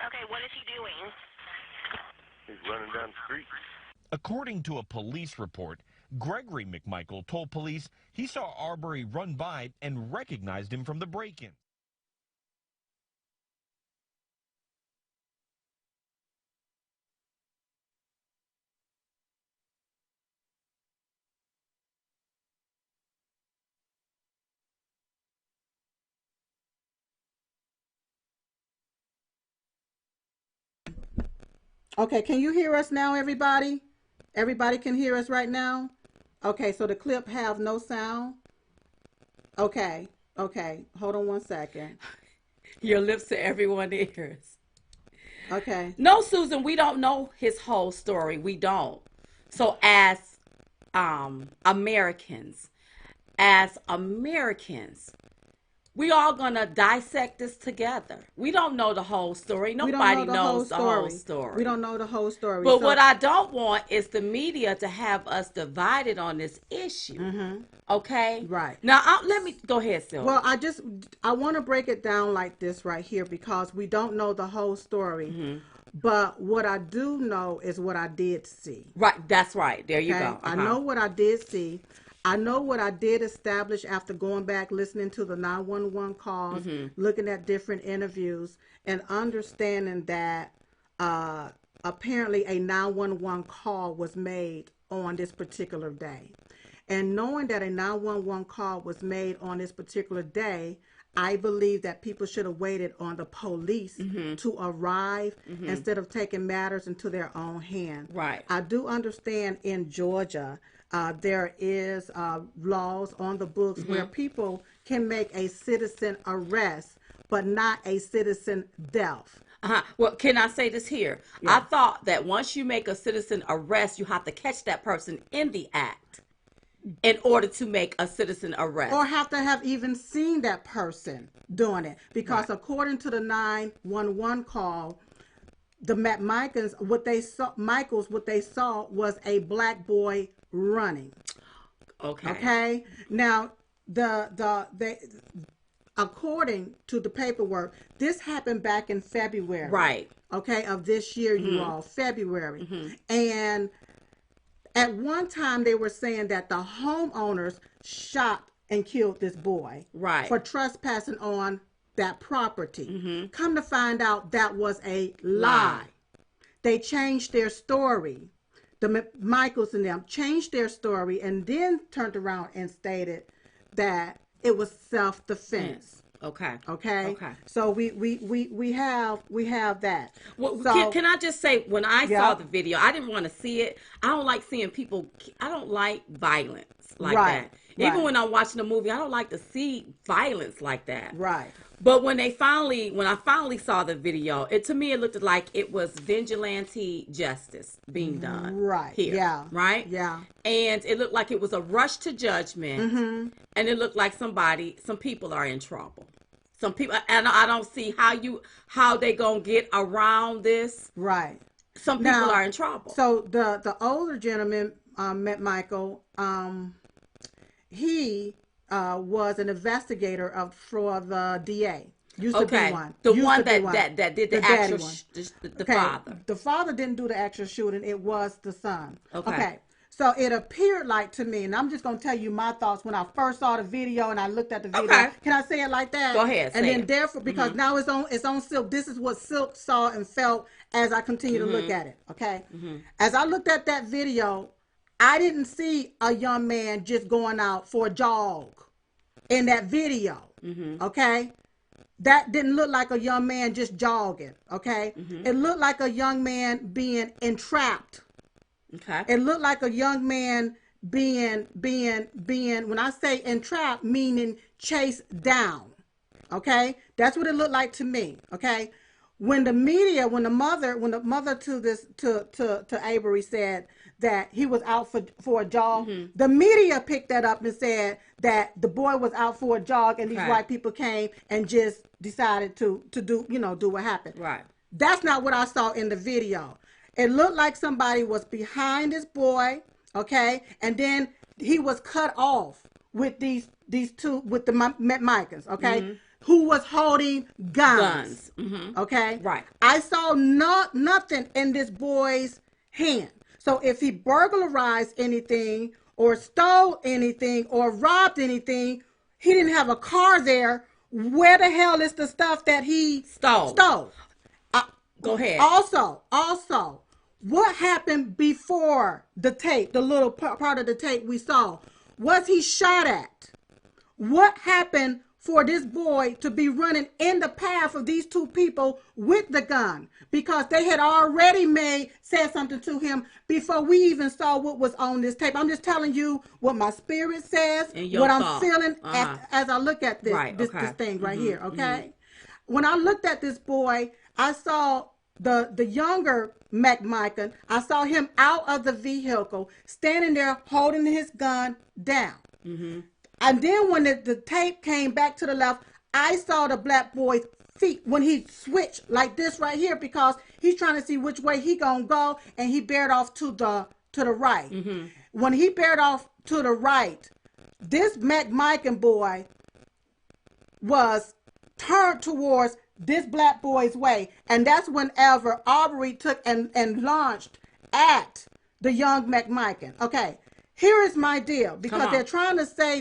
Okay, what is he doing? He's running down the street. According to a police report, Gregory McMichael told police he saw Arbery run by and recognized him from the break-in. Okay, can you hear us now, everybody? Everybody can hear us right now? Okay, so the clip have no sound? Okay, hold on one second. Your lips to everyone's ears. Okay. No, Susan, we don't know his whole story. We don't. So as Americans, we all gonna dissect this together. We don't know the whole story. Nobody knows the whole story. We don't know the whole story. But what I don't want is the media to have us divided on this issue. Mm-hmm. Okay? Right. Now, let me go ahead, Sylvia. Well, I want to break it down like this right here because we don't know the whole story. Mm-hmm. But what I do know is what I did see. Right. That's right. There you go. I know what I did see. I know what I did establish after going back, listening to the 911 calls, looking at different interviews, and understanding that apparently a 911 call was made on this particular day. And knowing that a 911 call was made on this particular day, I believe that people should have waited on the police to arrive instead of taking matters into their own hand. Right. I do understand in Georgia there is laws on the books where people can make a citizen arrest, but not a citizen death. Well, can I say this here? Yeah. I thought that once you make a citizen arrest, you have to catch that person in the act in order to make a citizen arrest. Or have to have even seen that person doing it. Because according to the 911 call, the Michaels, what they saw was a black boy running. Okay. Now, according to the paperwork, this happened back in February. Right. Okay, of this year, you all, February. And at one time, they were saying that the homeowners shot and killed this boy for trespassing on that property. Come to find out, that was a lie. They changed their story. The Michaels and them changed their story and then turned around and stated that it was self-defense. Okay. So we have that. Well, so, can I just say, when I saw the video, I didn't want to see it. I don't like seeing people. I don't like violence like that. Even when I'm watching a movie, I don't like to see violence like that. Right. But when I finally saw the video, to me it looked like it was vigilante justice being done. Right. Here. Yeah. Right. Yeah. And it looked like it was a rush to judgment, and it looked like some people are in trouble. Some people, and I don't see how they gonna get around this. Right. Some people are in trouble. So the older gentleman, Michael, he was an investigator for the DA. Used to be one. The one that did the actual the father. The father didn't do the actual shooting. It was the son. Okay. So it appeared like to me, and I'm just going to tell you my thoughts when I first saw the video and I looked at the video. Okay. Can I say it like that? Go ahead. And then therefore, because now it's on Silk. This is what Silk saw and felt as I continue to look at it. Okay. As I looked at that video, I didn't see a young man just going out for a jog in that video. Okay. That didn't look like a young man just jogging. Okay. It looked like a young man being entrapped. Okay. It looked like a young man being, when I say entrapped, meaning chased down. Okay. That's what it looked like to me. Okay. When the mother to Arbery said that he was out for a jog, the media picked that up and said that the boy was out for a jog and these white people came and just decided to do what happened. Right. That's not what I saw in the video. It looked like somebody was behind this boy, okay, and then he was cut off with these two, with the Micans, okay, who was holding guns. Okay, right. I saw nothing in this boy's hand. So if he burglarized anything or stole anything or robbed anything, he didn't have a car there. Where the hell is the stuff that he stole? Go ahead. Also, what happened before the tape, the little part of the tape we saw? Was he shot at? What happened for this boy to be running in the path of these two people with the gun? Because they had already said something to him before we even saw what was on this tape. I'm just telling you what my spirit says, what I'm feeling as I look at this thing right here, okay? When I looked at this boy, I saw the younger McMichael. I saw him out of the vehicle, standing there holding his gun down. And then when the tape came back to the left, I saw the black boy's feet when he switched like this right here, because he's trying to see which way he gonna go, and he bared off to the right. When he bared off to the right, this McMichael boy was turned towards this black boy's way, and that's whenever Aubrey took and launched at the young McMichael. Okay, here is my deal, because they're trying to say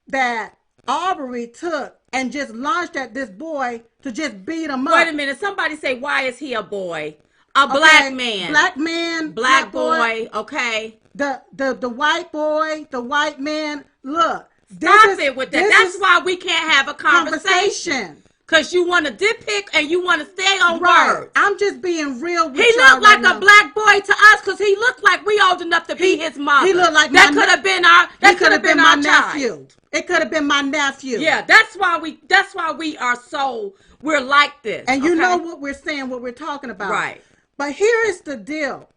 that Aubrey took and just launched at this boy to just beat him up. Wait a minute, somebody say, why is he a boy? A black man. Black man. Black boy, okay. the white boy, the white man. Look, stop it with that. That's why we can't have a conversation. Because you want to nitpick and you want to stay on words. I'm just being real with you. He looked like a black boy to us because he looked like we old enough to be his mother. He looked like that could have been our. That could have been my our nephew. Child. It could have been my nephew. Yeah, that's why we are so. We're like this. And you know what we're saying, what we're talking about. Right. But here is the deal.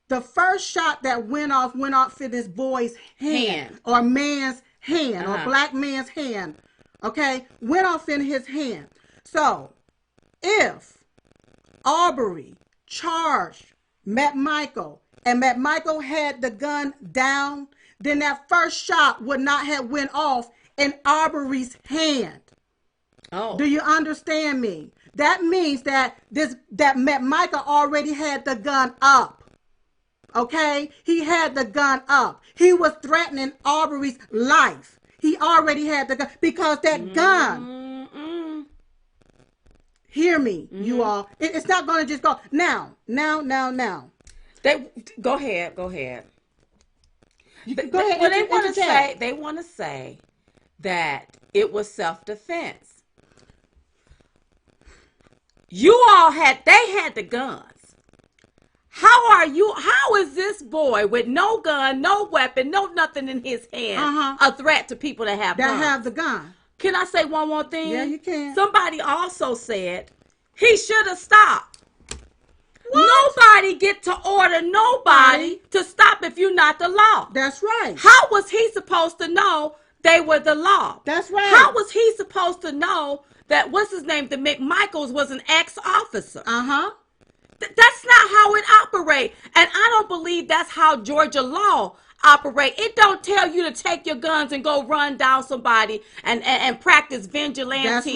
The first shot that went off in this boy's hand. Or man's hand, or black man's hand. Okay? Went off in his hand. So, if Arbery charged McMichael and McMichael had the gun down, then that first shot would not have went off in Arbery's hand. Oh. Do you understand me? That means that McMichael already had the gun up. Okay? He had the gun up. He was threatening Arbery's life. He already had the gun because that gun. Hear me, you all. It's not going to just go now. Go ahead. Go ahead. Well, they want to say that it was self-defense. You all had the guns. How is this boy with no gun, no weapon, no nothing in his hand a threat to people that have guns? That have the gun. Can I say one more thing? Yeah, you can. Somebody also said he should have stopped. What? Nobody get to order nobody to stop if you're not the law. That's right. How was he supposed to know they were the law? That's right. How was he supposed to know that, what's his name, the McMichaels was an ex-officer? That's not how it operates. And I don't believe that's how Georgia law operate. It don't tell you to take your guns and go run down somebody and practice vigilante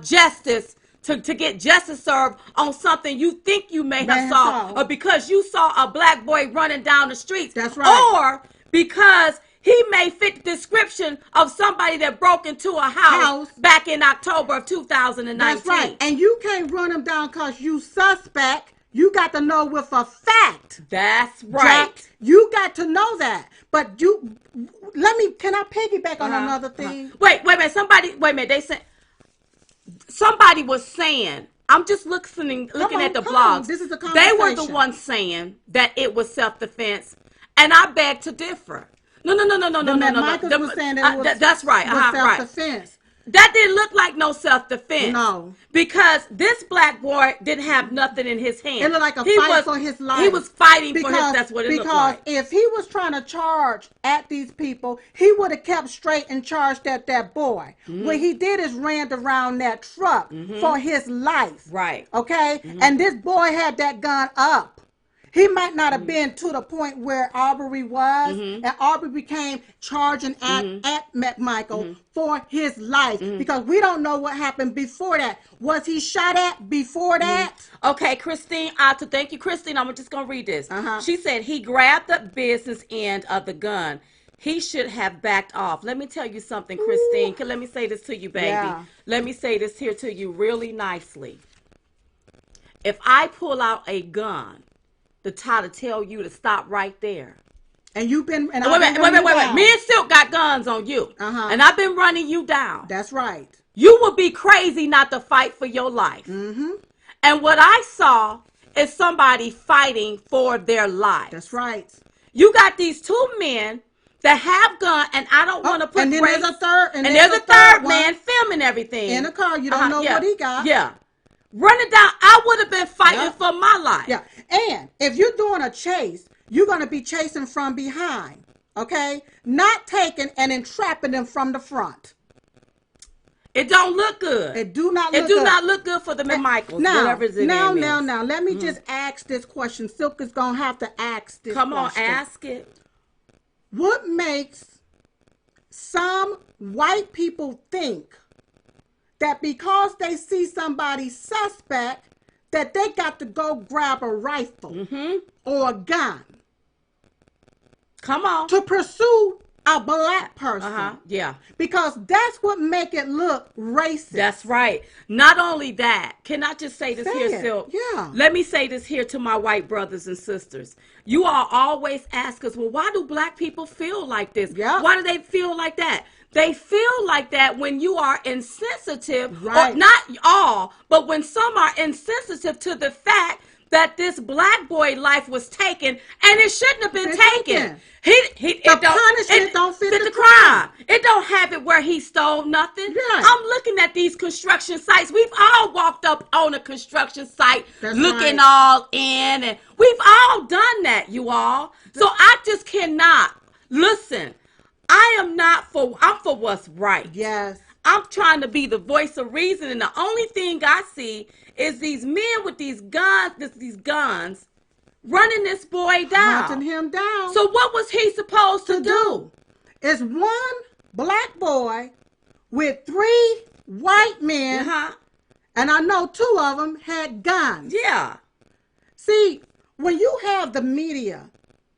justice to get justice served on something you think you may have saw, or because you saw a black boy running down the streets. That's right. Or because he may fit the description of somebody that broke into a house back in October of 2019. That's right. And you can't run him down because you suspect. You got to know with a fact. That's right. Jack, you got to know that. But can I piggyback on another thing? Wait a minute. They said, somebody was saying, I'm just looking at the blogs. This is a conversation. They were the ones saying that it was self-defense, and I beg to differ. No. Michael was saying that it was, that's right. Self-defense. That didn't look like no self-defense. No. Because this black boy didn't have nothing in his hand. It looked like a fight for his life. He was fighting for his, that's what it looked like. Because if he was trying to charge at these people, he would have kept straight and charged at that boy. What he did is ran around that truck for his life. Right. Okay? And this boy had that gun up. He might not have been to the point where Arbery was, and Arbery became charging at McMichael for his life, because we don't know what happened before that. Was he shot at before that? Okay, Christine, thank you, Christine. I'm just going to read this. She said he grabbed the business end of the gun. He should have backed off. Let me tell you something, Christine. Let me say this to you, baby. Yeah. Let me say this here to you really nicely. If I pull out a gun to try to tell you to stop right there. And you've been... And wait. Me and Silk got guns on you. And I've been running you down. That's right. You would be crazy not to fight for your life. And what I saw is somebody fighting for their life. That's right. You got these two men that have guns, and I don't want to put... And then race, there's a third... And there's a third man filming everything. In a car. You don't know what he got. Yeah. Running down, I would have been fighting for my life. Yeah. And if you're doing a chase, you're going to be chasing from behind. Okay? Not taking and entrapping them from the front. It don't look good. It do not look good. It do not look good for the McMichaels. Now, let me just ask this question. Silk is going to have to ask this question. Come on, ask it. What makes some white people think that because they see somebody suspect, that they got to go grab a rifle or a gun? Come on. To pursue a black person. Yeah. Because that's what make it look racist. That's right. Not only that, can I just say this Say here, it. Sil? Yeah. Let me say this here to my white brothers and sisters. You all always ask us, well, why do black people feel like this? Yeah. Why do they feel like that? They feel like that when you are insensitive, right. or not all, but when some are insensitive to the fact that this black boy life was taken and it shouldn't have been taken. The punishment don't fit the crime. It don't have it where he stole nothing. Right. I'm looking at these construction sites. We've all walked up on a construction site, That's looking right. all in, and we've all done that, you all. So I just cannot listen. I'm for what's right. Yes. I'm trying to be the voice of reason, and the only thing I see is these men with these guns running this boy down. Hunting him down. So what was he supposed to do? It's one black boy with 3 white men, and I know 2 of them had guns. Yeah. See, when you have the media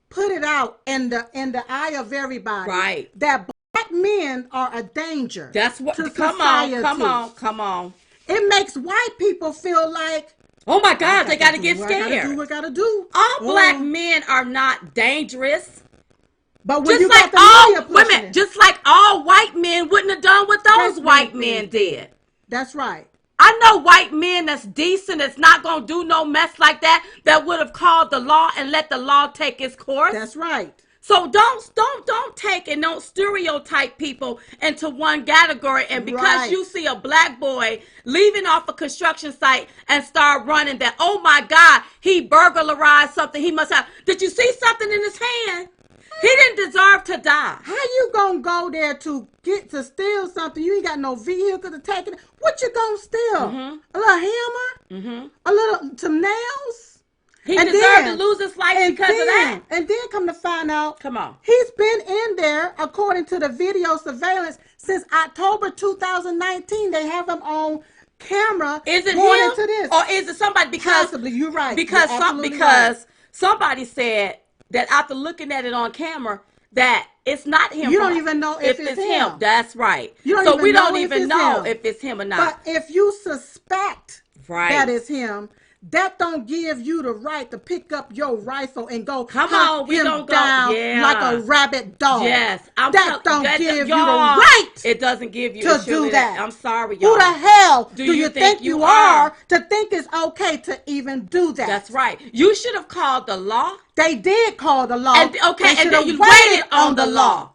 put it out in the eye of everybody, right, that black men are a danger. That's what. To come society. Come on. It makes white people feel like, oh my God, they got to get scared. I gotta do. All black men are not dangerous. But when just you like got the media pushing it, just like all white men wouldn't have done what those white men did. That's right. I know white men that's decent, that's not gonna do no mess like that, that would have called the law and let the law take its course. That's right. So don't take and don't stereotype people into one category. And because you see a black boy leaving off a construction site and start running, that, oh my God, he burglarized something. He must have. Did you see something in his hand? He didn't deserve to die. How you gonna go there to steal something? You ain't got no vehicle to take it. What you gonna steal? A little hammer? Some nails? He deserved to lose his life because of that. And then come to find out, come on, he's been in there, according to the video surveillance, since October 2019. They have him on camera. Is it going him? Into this. Or is it somebody? Because possibly, you're right. Because right. Somebody said that after looking at it on camera, that it's not him. You don't even know if it's him. That's right. We don't even know if it's him or not. But if you suspect that is him, that don't give you the right to pick up your rifle and go we don't down like a rabid dog. Yes, that don't give you the right. It doesn't give you to do that. I'm sorry, y'all. Who the hell do you think you are to think it's okay to even do that? That's right. You should have called the law. They did call the law. And then you waited on the law.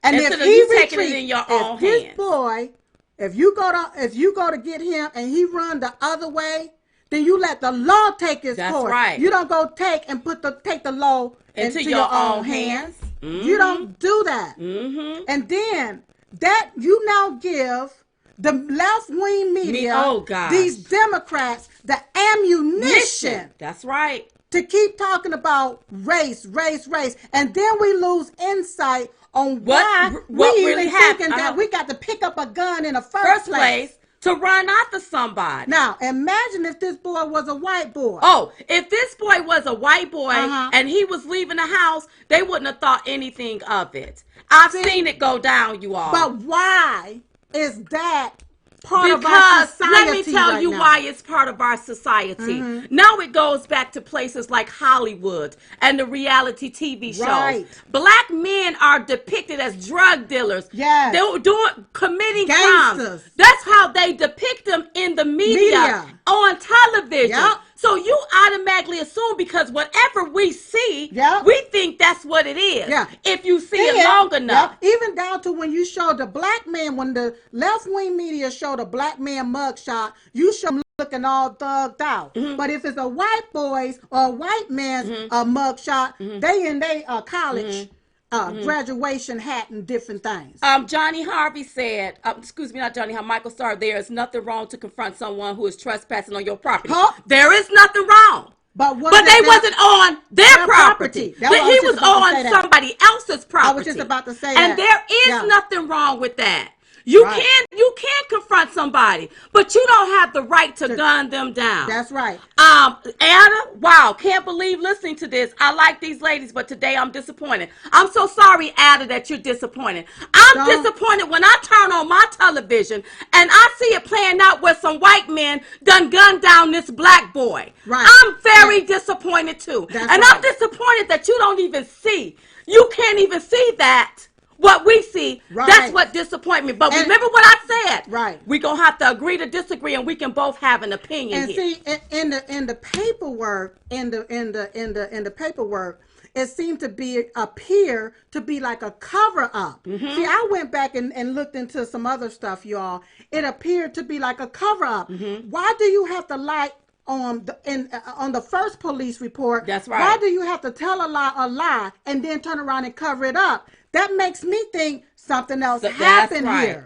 And if he taking it in your own hands. This boy, if you go to get him and he run the other way, then you let the law take its course. That's right. You don't go take the law into your own hands. Mm-hmm. You don't do that. Mm-hmm. And then that you now give the left-wing media, these Democrats, the ammunition. That's right. To keep talking about race, and then we lose insight on why we really even thinking that we got to pick up a gun in the first place. To run after somebody. Now, imagine if this boy was a white boy. Oh, if this boy was a white boy and he was leaving the house, they wouldn't have thought anything of it. I've seen it go down, you all. But why is that part of our society? Let me tell you why it's part of our society. Mm-hmm. Now it goes back to places like Hollywood and the reality TV shows. Right. Black men are depicted as drug dealers. Yes. They're committing gangsters. crimes. That's how they depict them in the media. On television. Yep. So you automatically assume, because whatever we see, we think that's what it is. Yeah. If you see it long enough. Even down to when you show the black man, when the left-wing media show the black man mugshot, you show him looking all thugged out. Mm-hmm. But if it's a white boy's or a white man's mugshot, they in their college graduation hat and different things. Johnny Harvey said, Michael Starr, there is nothing wrong to confront someone who is trespassing on your property. There is nothing wrong. But they wasn't on their property. He was on somebody else's property. I was just about to say that. And there is nothing wrong with that. You can confront somebody, but you don't have the right to gun them down. That's right. Anna, wow, can't believe listening to this. I like these ladies, but today I'm disappointed. I'm so sorry, Anna, that you're disappointed. I'm disappointed when I turn on my television and I see it playing out where some white men done gunned down this black boy. Right. I'm very disappointed too. That's and right. I'm disappointed that you don't even see. You can't even see that. What we see, that's what disappoints me. But remember what I said. Right. We're going to have to agree to disagree, and we can both have an opinion and here. see, in the paperwork, in the paperwork, it seemed to appear to be like a cover up. See, I went back and looked into some other stuff, y'all. It appeared to be like a cover up. Why do you have to lie on the first police report? That's right. Why do you have to tell a lie and then turn around and cover it up? That makes me think something else happened here.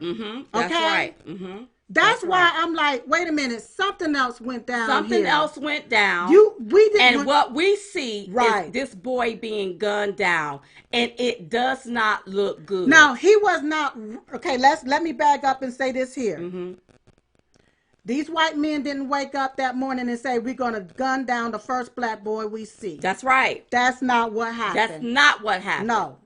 That's right. That's why I'm like, wait a minute, something else went down. Something else went down. And what we see is this boy being gunned down, and it does not look good. Now he was not okay. Let me back up and say this here. These white men didn't wake up that morning and say, we're going to gun down the first black boy we see. That's right. That's not what happened. That's not what happened. No.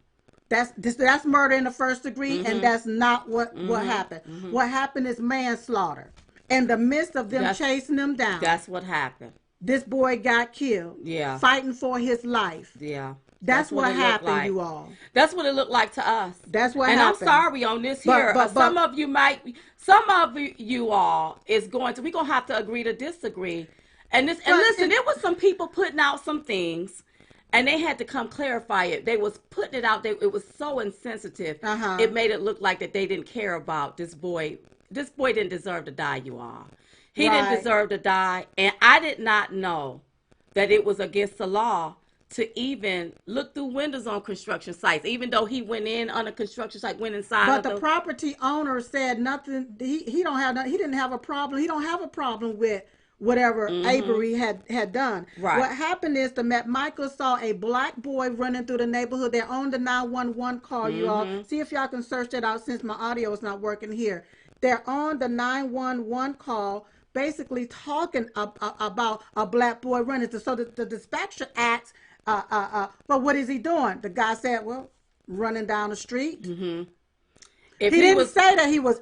That's murder in the first degree, and that's not what happened. What happened is manslaughter. In the midst of them chasing them down. That's what happened. This boy got killed. Yeah. Fighting for his life. Yeah. That's what happened, like. You all. That's what it looked like to us. That's what happened. And I'm sorry on this here. Some of you all is going to, we're going to have to agree to disagree. And listen, there was some people putting out some things, and they had to come clarify it. They was putting it out. It was so insensitive. It made it look like that they didn't care about this boy. This boy didn't deserve to die, you all. He didn't deserve to die. And I did not know that it was against the law to even look through windows on construction sites, even though he went in on a construction site, went inside. But the property owner said nothing. He don't have. He didn't have a problem. He don't have a problem with whatever Arbery had done. Right. What happened is the McMichaels saw a black boy running through the neighborhood. They're on the 911 call, you all. See if y'all can search that out since my audio is not working here. They're on the 911 call, basically talking about a black boy running. So the dispatcher asks, but what is he doing? The guy said, well, running down the street. He didn't say that he was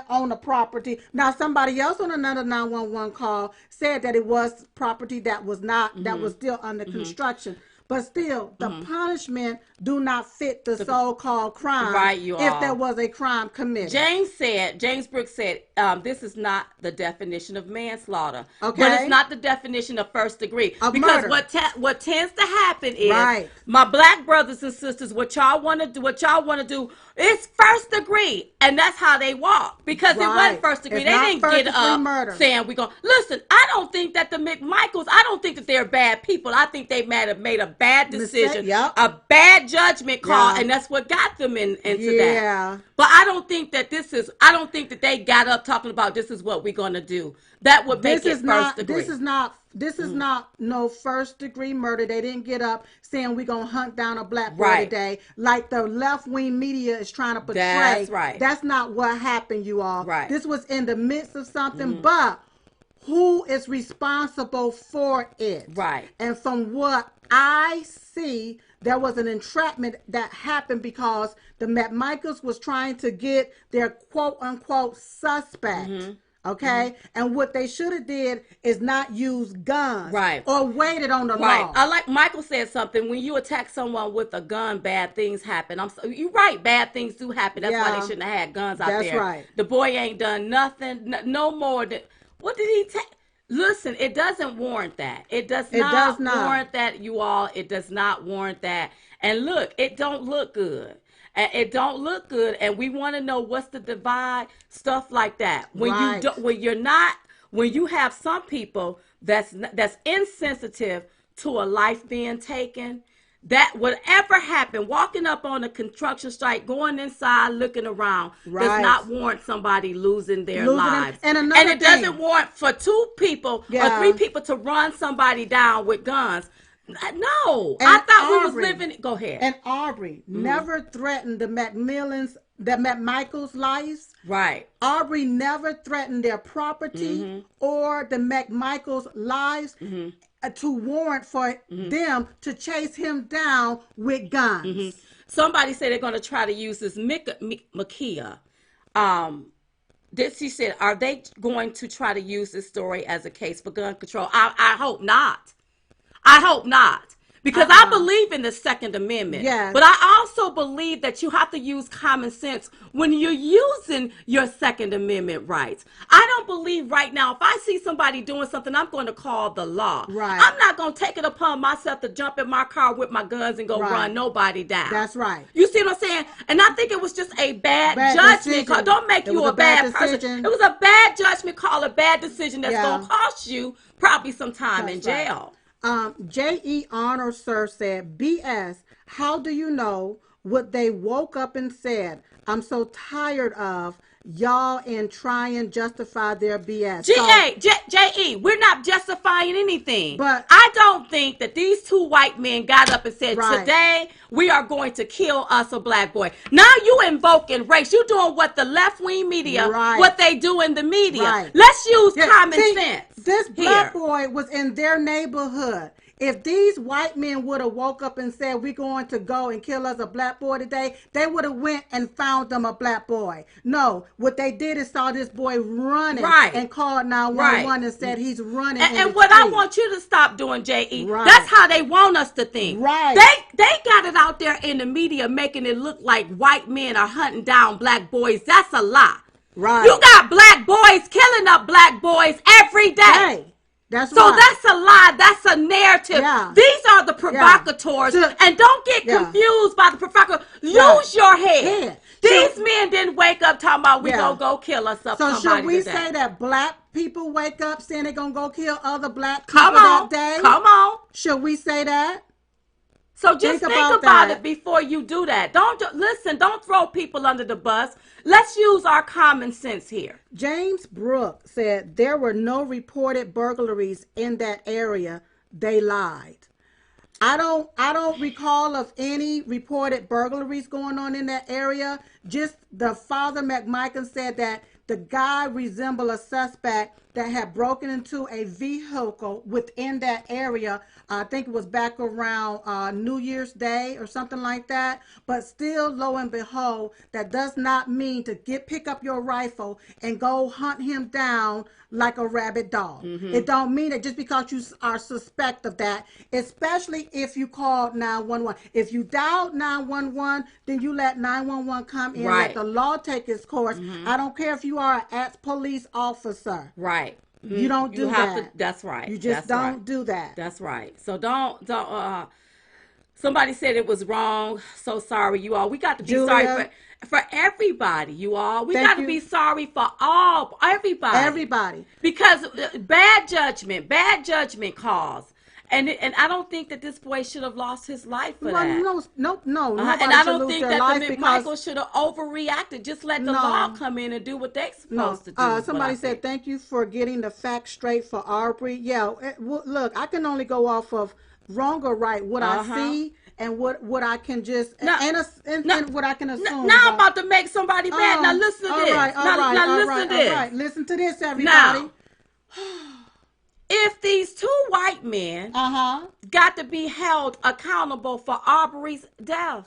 on the property. Now, somebody else on another 911 call said that it was property that was not, that was still under construction. But still, the punishment do not fit the so-called crime. Right, you if there was a crime committed. James Brooks said, this is not the definition of manslaughter. Okay. But it's not the definition of first degree. Because murder. what tends to happen is, my black brothers and sisters, what y'all want to do is first degree. And that's how they walk. Because it wasn't first degree. They didn't get up saying we're going. Listen, I don't think that the McMichaels, I don't think that they're bad people. I think they might have made a bad decision, a bad judgment call, and that's what got them into that. But I don't think that they got up talking about this is what we're going to do. That would make it first degree. This is not no first degree murder. They didn't get up saying we're going to hunt down a black boy today like the left wing media is trying to portray. That's right. That's not what happened, you all. Right. This was in the midst of something, but who is responsible for it? Right. And from what I see, there was an entrapment that happened because the McMichaels was trying to get their quote unquote suspect. Okay, and what they should have did is not use guns, or waited on the law. I like Michael said something. When you attack someone with a gun, bad things happen. You're right. Bad things do happen. That's why they shouldn't have had guns out there. That's right. The boy ain't done nothing. No more than what did he take? Listen, it doesn't warrant that. It does not warrant that, you all. It does not warrant that. And look, it don't look good. And it don't look good. And we want to know what's the divide, stuff like that. When when you have some people that's insensitive to a life being taken, that whatever happened, walking up on a construction site, going inside, looking around, does not warrant somebody losing their lives. And it doesn't warrant for 2 people or 3 people to run somebody down with guns. No, And I thought we Aubrey, was living. Go ahead. And Aubrey never threatened the McMichaels' lives. Right. Aubrey never threatened their property or the McMichaels' lives to warrant for them to chase him down with guns. Somebody said they're going to try to use this Makia. She said, are they going to try to use this story as a case for gun control? I hope not. I hope not. Because I believe in the Second Amendment. Yes. But I also believe that you have to use common sense when you're using your Second Amendment rights. I don't believe right now, if I see somebody doing something, I'm going to call the law. Right. I'm not going to take it upon myself to jump in my car with my guns and go run nobody down. That's right. You see what I'm saying? And I think it was just a bad judgment call. Don't make you a bad person. It was a bad judgment call, a bad decision that's going to cost you probably some time in jail. J.E. Honor Sir said, BS, how do you know what they woke up and said? I'm so tired of y'all and try and justify their BS. J.E., we're not justifying anything. But I don't think that these two white men got up and said, today we are going to kill us a black boy. Now you invoking race. You doing what the left-wing media, what they do in the media. Let's use common sense. This black boy was in their neighborhood. If these white men would have woke up and said, we're going to go and kill us a black boy today, they would have went and found them a black boy. No, what they did is saw this boy running and called 911 and said he's running. And what I want you to stop doing, J.E., that's how they want us to think. They got it out there in the media making it look like white men are hunting down black boys. That's a lie. You got black boys killing up black boys every day. That's so that's a lie. That's a narrative. These are the provocateurs. And don't get confused by the provocateur. Use your head. These men didn't wake up talking about we gonna go kill us up. So should we say that black people wake up saying they're gonna go kill other black people that day? Come on. Should we say that? So just think about it before you do that. Don't throw people under the bus. Let's use our common sense here. James Brook said there were no reported burglaries in that area. They lied. I don't recall of any reported burglaries going on in that area. Just the father McMichael said that the guy resembled a suspect that had broken into a vehicle within that area. I think it was back around New Year's Day or something like that. But still, lo and behold, that does not mean to pick up your rifle and go hunt him down like a rabid dog. It don't mean it just because you are suspect of that, especially if you called 911. If you dialed 911, then you let 911 come in, let the law take its course. I don't care if you are an ex-police officer. You don't do that. That's right. You just don't do that. That's right. So don't. Somebody said it was wrong. So sorry, you all. We got to be sorry for everybody, you all. We got to be sorry for everybody. Because bad judgment calls. And I don't think that this boy should have lost his life for that. No. And I don't think that the McMichael should have overreacted. Just let the law come in and do what they're supposed to do. Somebody said, thank you for getting the facts straight for Arbery. Yeah, look, I can only go off of wrong or right, what I see and what I can just, and what I can assume. Now I'm about to make somebody mad. Now listen to this. All right. Listen to this, everybody. Now, if these two white men got to be held accountable for Arbery's death,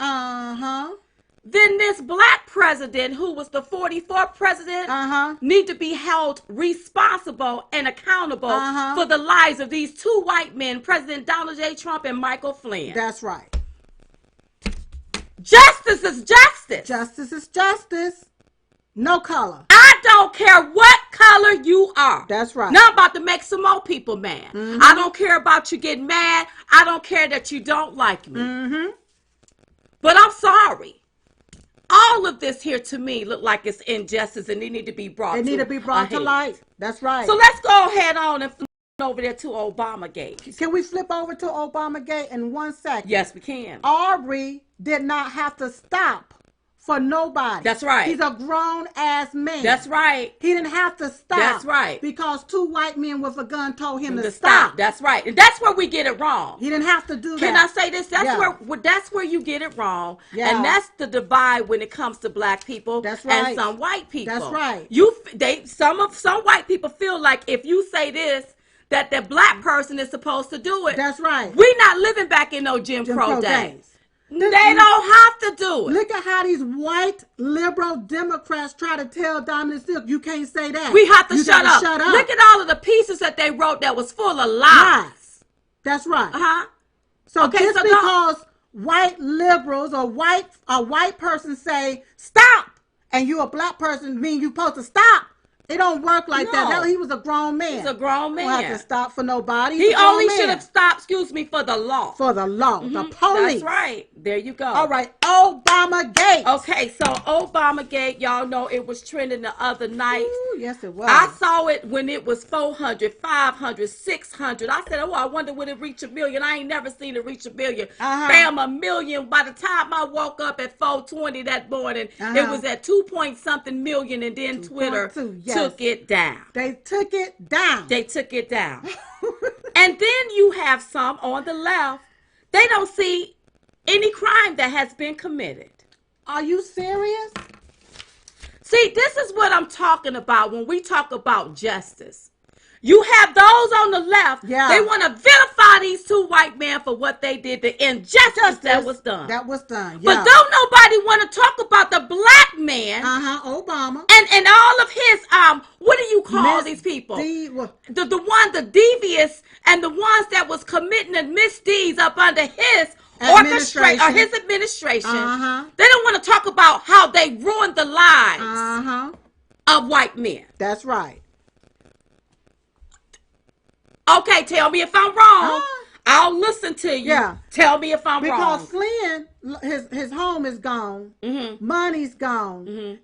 then this black president, who was the 44th president, need to be held responsible and accountable for the lives of these two white men, President Donald J. Trump and Michael Flynn. That's right. Justice is justice. Justice is justice. No color. I don't care what color you are. That's right. Now I'm about to make some more people mad. I don't care about you getting mad. I don't care that you don't like me. But I'm sorry. All of this here to me look like it's injustice and it need to be brought to light. That's right. So let's go ahead on and flip over there to Obamagate. Can we flip over to Obamagate in 1 second? Yes, we can. Arbery did not have to stop for nobody. That's right. He's a grown ass man. That's right. He didn't have to stop. That's right. Because two white men with a gun told him to stop. That's right. And that's where we get it wrong. He didn't have to do that. Can I say this? That's where you get it wrong. Yeah. And that's the divide when it comes to black people. That's right. And some white people. That's right. Some white people feel like if you say this, that the black person is supposed to do it. That's right. We're not living back in no Jim Crow days. They don't have to do it. Look at how these white liberal Democrats try to tell Dominic Silk, you can't say that. We have to shut up. Look at all of the pieces that they wrote that was full of lies. That's right. So because white liberals or a white person say stop, and you a black person mean you supposed to stop. It don't work like that. He was a grown man. He's a grown man. Don't have to stop for nobody. He only should have stopped, for the law. For the law. The police. That's right. There you go. All right. Obamagate. Okay, so Obamagate, y'all know it was trending the other night. Ooh, yes, it was. I saw it when it was 400, 500, 600. I said, I wonder would it reach 1 million. I ain't never seen it reach 1 million. Bam, 1 million. By the time I woke up at 4:20 that morning, it was at 2-point-something million, and then Twitter took it down. They took it down. They took it down. And then you have some on the left. They don't see any crime that has been committed. Are you serious? See, this is what I'm talking about when we talk about justice. You have those on the left. Yeah. They want to vilify these two white men for what they did, the injustice that was done. That was done. Yeah. But don't nobody want to talk about the black man. Obama. And all of his what do you call these people? The devious and the ones that was committing the misdeeds up under his administration. They don't want to talk about how they ruined the lives of white men. That's right. Okay, tell me if I'm wrong. I'll listen to you. Yeah. Tell me if I'm wrong. Because Flynn, his home is gone. Money's gone.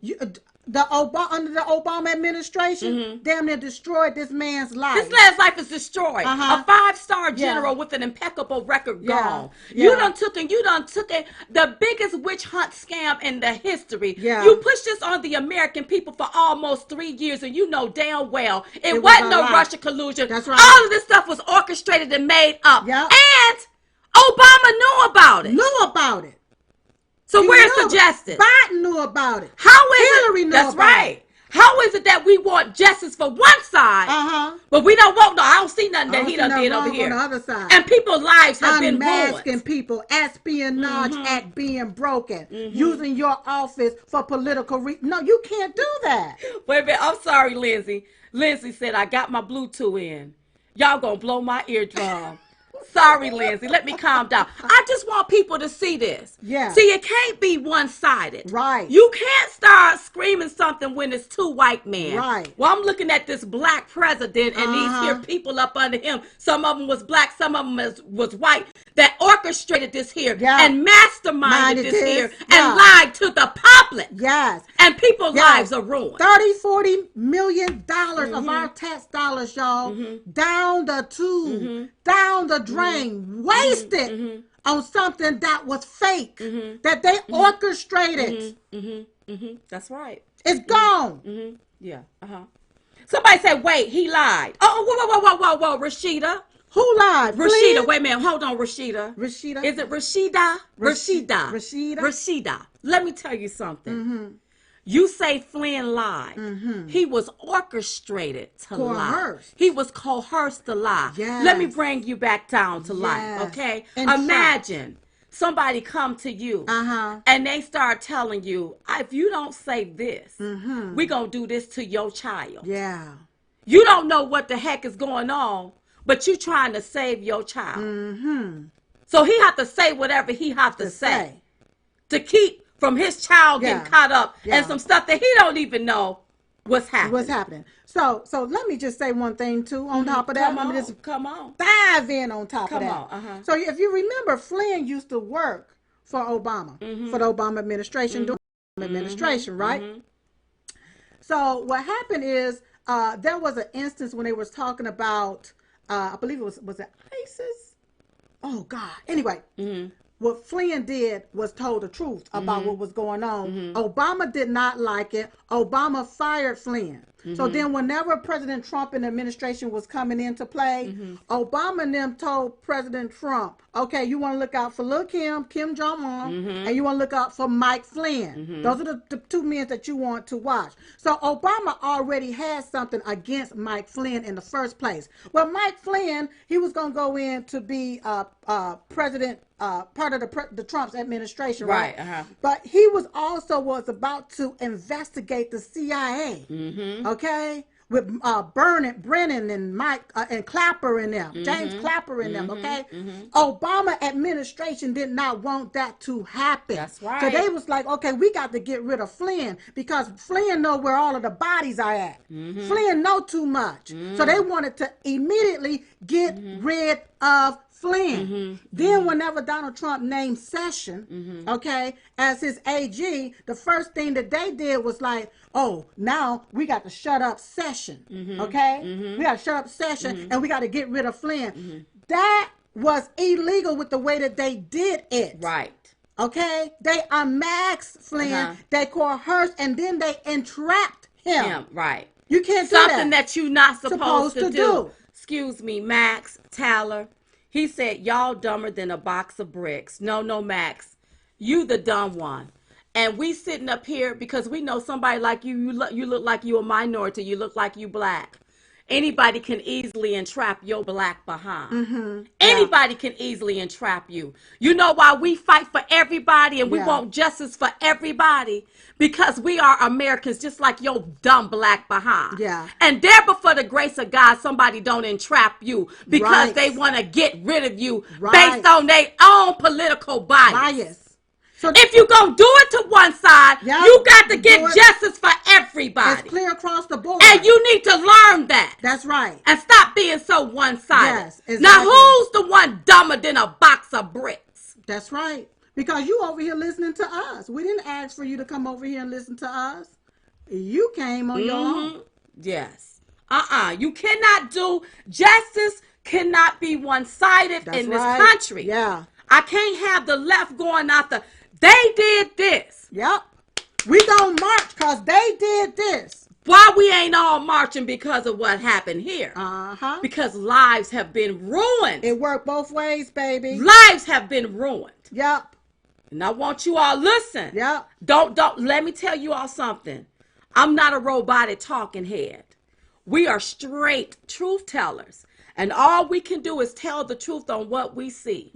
Under the Obama administration, damn near destroyed this man's life. This man's life is destroyed. A 5-star general with an impeccable record gone. You done took it, the biggest witch hunt scam in the history. You pushed this on the American people for almost 3 years, and you know damn well it wasn't no Russia collusion. That's right. All of this stuff was orchestrated and made up. And Obama knew about it. So where's the justice? Biden knew about it. Hillary knew about it. That's right. How is it that we want justice for one side, but we don't want I don't see nothing that he done did over here. On the other side. And people's lives have been ruined. Unmasking people, espionage act being broken, using your office for political No, you can't do that. Wait a minute. I'm sorry, Lindsay. Lindsay said, I got my Bluetooth in. Y'all gonna blow my eardrum. Sorry, Lindsay. Let me calm down. I just want people to see this. Yeah. See, it can't be one-sided. Right. You can't start screaming something when it's two white men. Right. Well, I'm looking at this black president and these here people up under him. Some of them was black, some of them was white, that orchestrated this here and masterminded this here and lied to the public. Yes. And people's lives are ruined. $30-40 million of our tax dollars, y'all, down the tube, down the drain, wasted on something that was fake, that they orchestrated. That's right. It's gone. Yeah. Somebody said, wait, he lied. Oh, whoa, Rashida. Who lied? Rashida, please? Wait a minute. Hold on, Rashida. Rashida? Is it Rashida? Rashida. Rashida. Let me tell you something. You say Flynn lied. He was orchestrated to lie. He was coerced to lie. Yes. Let me bring you back down to life, okay? Imagine somebody come to you and they start telling you, if you don't say this, we're going to do this to your child. Yeah. You don't know what the heck is going on, but you trying to save your child. So he have to say whatever he have to say to keep from his child getting caught up and some stuff that he don't even know what's happening. So let me just say one thing too on top of that. Come on. Dive in on top of that. So if you remember, Flynn used to work for Obama, for the Obama administration, during the administration, right? So what happened is there was an instance when they was talking about, I believe was it ISIS? Oh God. Anyway, what Flynn did was told the truth about what was going on. Obama did not like it. Obama fired Flynn. So then whenever President Trump and the administration was coming into play, Obama and them told President Trump, okay, you want to look out for Lil Kim Jong-un, and you want to look out for Mike Flynn. Those are the two men that you want to watch. So Obama already had something against Mike Flynn in the first place. Well, Mike Flynn, he was going to go in to be president, part of the Trump's administration, right? But he was about to investigate the CIA, okay, with Brennan and Mike and Clapper in them, James Clapper in them, okay. Obama administration did not want that to happen. That's right. So they was like, okay, we got to get rid of Flynn because Flynn know where all of the bodies are at. Flynn know too much, so they wanted to immediately get rid of Flynn. Then whenever Donald Trump named Session, okay, as his AG, the first thing that they did was like, oh, now we got to shut up Session, okay? We got to shut up Session, and we got to get rid of Flynn. That was illegal with the way that they did it. Right. Okay? They unmasked Flynn, they coerced, and then they entrapped him. Right. You can't do something that you're not supposed to do. do. Excuse me, Max Taylor. He said, y'all dumber than a box of bricks. No, Max. You the dumb one. And we sitting up here because we know somebody like you look like you a minority. You look like you black. Anybody can easily entrap your black behind. Anybody can easily entrap you. You know why we fight for everybody and we want justice for everybody? Because we are Americans just like your dumb black behind. And there before the grace of God, somebody don't entrap you because they want to get rid of you based on their own political bias. So if you're going to do it to one side, you got to get justice for everybody. It's clear across the board. And you need to learn that. That's right. And stop being so one-sided. Yes, exactly. Now, who's the one dumber than a box of bricks? That's right. Because you over here listening to us. We didn't ask for you to come over here and listen to us. You came on your own. Yes. You cannot do, justice cannot be one-sided in this country. I can't have the left going out the, they did this. We don't march because they did this. Why we ain't all marching because of what happened here? Because lives have been ruined. It worked both ways, baby. Lives have been ruined. And I want you all listen. Don't let me tell you all something. I'm not a robotic talking head. We are straight truth tellers. And all we can do is tell the truth on what we see.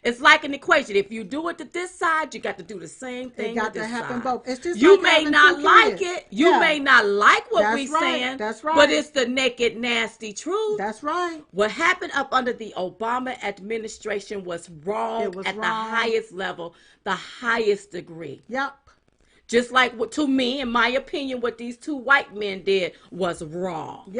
It's like an equation. If you do it to this side, you got to do the same thing. It got to happen both. It's just you like may not like it. You may not like what we're saying. That's right. But it's the naked, nasty truth. That's right. What happened up under the Obama administration was wrong at the highest level, the highest degree. Just like, to me, in my opinion, what these two white men did was wrong.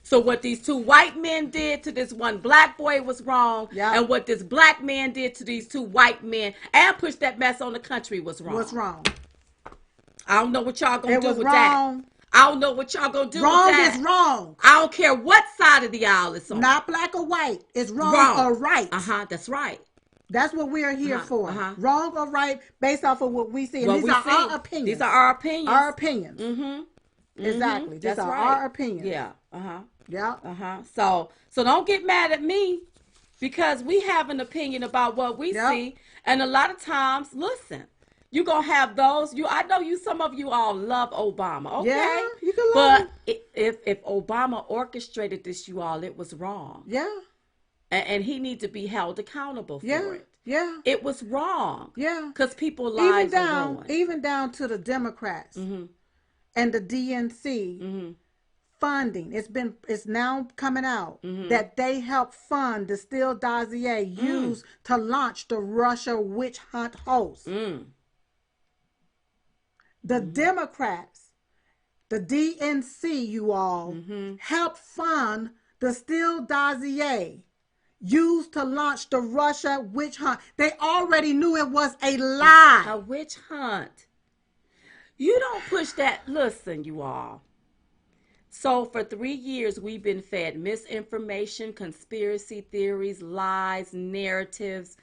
So what these two white men did to this one black boy was wrong. And what this black man did to these two white men and pushed that mess on the country was wrong. I don't know what y'all gonna do with that. I don't know what y'all gonna do with that. Wrong is wrong. I don't care what side of the aisle it's on. Not black or white. It's wrong or right. That's right. That's what we are here for. Wrong or right based off of what we see. And these are our opinions. These are our opinions. Our opinions. Exactly. These are our opinions. So don't get mad at me because we have an opinion about what we see. And a lot of times, listen, you're going to have those. I know some of you all love Obama. Okay. Yeah, you can love him. If Obama orchestrated this, you all, it was wrong. And he needs to be held accountable for it. It was wrong. Because people's lives are ruined. Even down to the Democrats and the DNC funding. It's now coming out that they helped fund the Steele dossier used to launch the Russia witch hunt hoax. The Democrats, the DNC, you all, helped fund the Steele dossier used to launch the Russia witch hunt. They already knew it was a lie. A witch hunt. You don't push that. Listen, you all. So for 3 years, we've been fed misinformation, conspiracy theories, lies, narratives.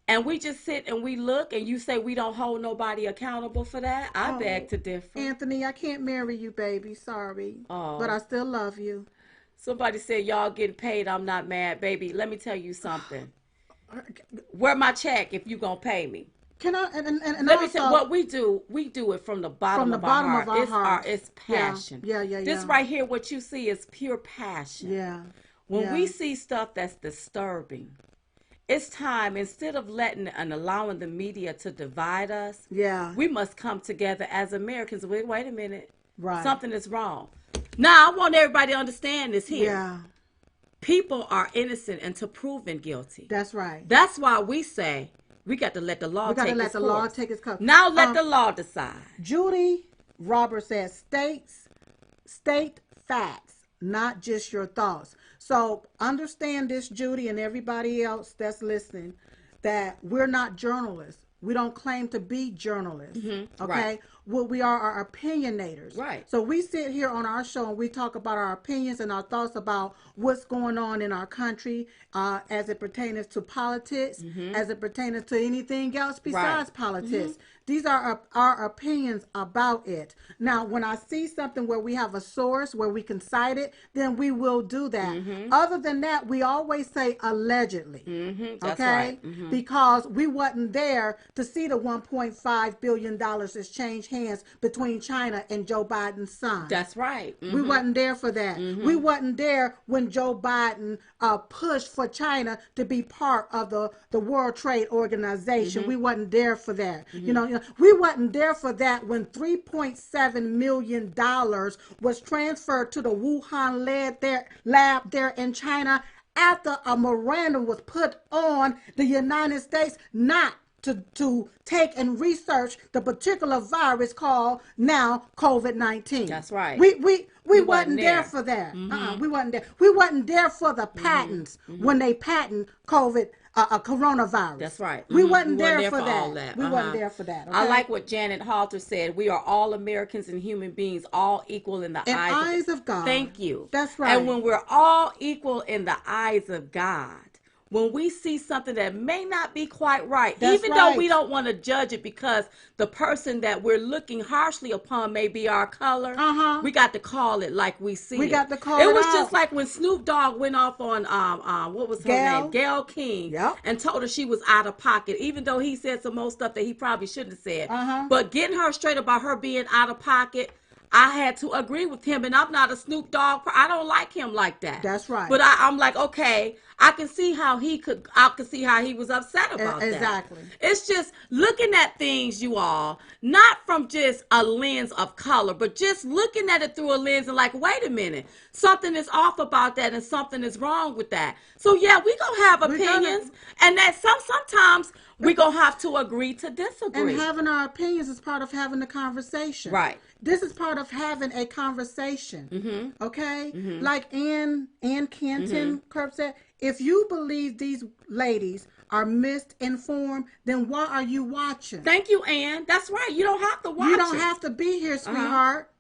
and we just sit and we look, and you say we don't hold nobody accountable for that, I beg to differ. Anthony, I can't marry you, baby. Sorry. But I still love you. Somebody said y'all getting paid. I'm not mad, baby. Let me tell you something. Where my check if you gonna pay me? Can I? And let me tell you what we do. We do it from the bottom of our heart. It's passion. Yeah. This right here, what you see is pure passion. Yeah. When we see stuff that's disturbing, it's time, instead of letting and allowing the media to divide us, we must come together as Americans. Wait a minute. Right. Something is wrong. Now, I want everybody to understand this here. Yeah. People are innocent until proven guilty. That's right. That's why we say we got to let the law take its course. We got to let the law take its course. Now let the law decide. Judy Roberts says, state facts, not just your thoughts. So understand this, Judy, and everybody else that's listening, that we're not journalists. We don't claim to be journalists. Okay? Right. What we are opinionators. Right. So we sit here on our show and we talk about our opinions and our thoughts about what's going on in our country as it pertains to politics, as it pertains to anything else besides politics. These are our opinions about it. Now, when I see something where we have a source, where we can cite it, then we will do that. Other than that, we always say allegedly. That's okay? Right. Because we wasn't there to see the $1.5 billion that's changed hands between China and Joe Biden's son. That's right. We wasn't there for that. We wasn't there when Joe Biden pushed for China to be part of the World Trade Organization. We wasn't there for that. You know, we wasn't there for that when $3.7 million was transferred to the Wuhan lab there in China after a memorandum was put on the United States not to take and research the particular virus called now COVID-19. That's right. We wasn't there for that. We wasn't there. We wasn't there for the patents when they patent COVID, coronavirus. That's right. We wasn't there for all that. that. We wasn't there for that. Okay? I like what Janet Halter said. We are all Americans and human beings, all equal in the eyes of God. Thank you. That's right. And when we're all equal in the eyes of God, when we see something that may not be quite right, even though we don't want to judge it because the person that we're looking harshly upon may be our color, we got to call it like we see it. We got to call it. It was just like when Snoop Dogg went off on what was her name? Gayle King, and told her she was out of pocket, even though he said some more stuff that he probably shouldn't have said. But getting her straight about her being out of pocket, I had to agree with him, and I'm not a Snoop Dogg. I don't like him like that. That's right. But I'm like, okay, I can see how he was upset about that. Exactly. It's just looking at things, you all, not from just a lens of color, but just looking at it through a lens and like, wait a minute, something is off about that and something is wrong with that. So yeah, we gonna have opinions, and that sometimes we gonna have to agree to disagree. And having our opinions is part of having the conversation. Right. This is part of having a conversation. Okay? Like Ann Canton Kerp said, if you believe these ladies are misinformed, then why are you watching? Thank you, Ann. That's right. You don't have to watch. You don't have to be here, sweetheart.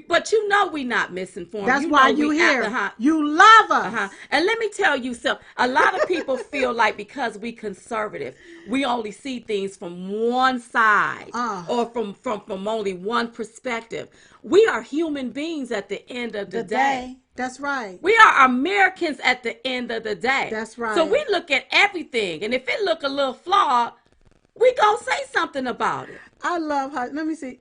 But you know we not misinformed. That's why you here. You love us. And let me tell you something. A lot of people feel like because we conservative, we only see things from one side or from only one perspective. We are human beings at the end of the day. That's right. We are Americans at the end of the day. That's right. So we look at everything, and if it look a little flawed, we gonna say something about it. I love how. Let me see.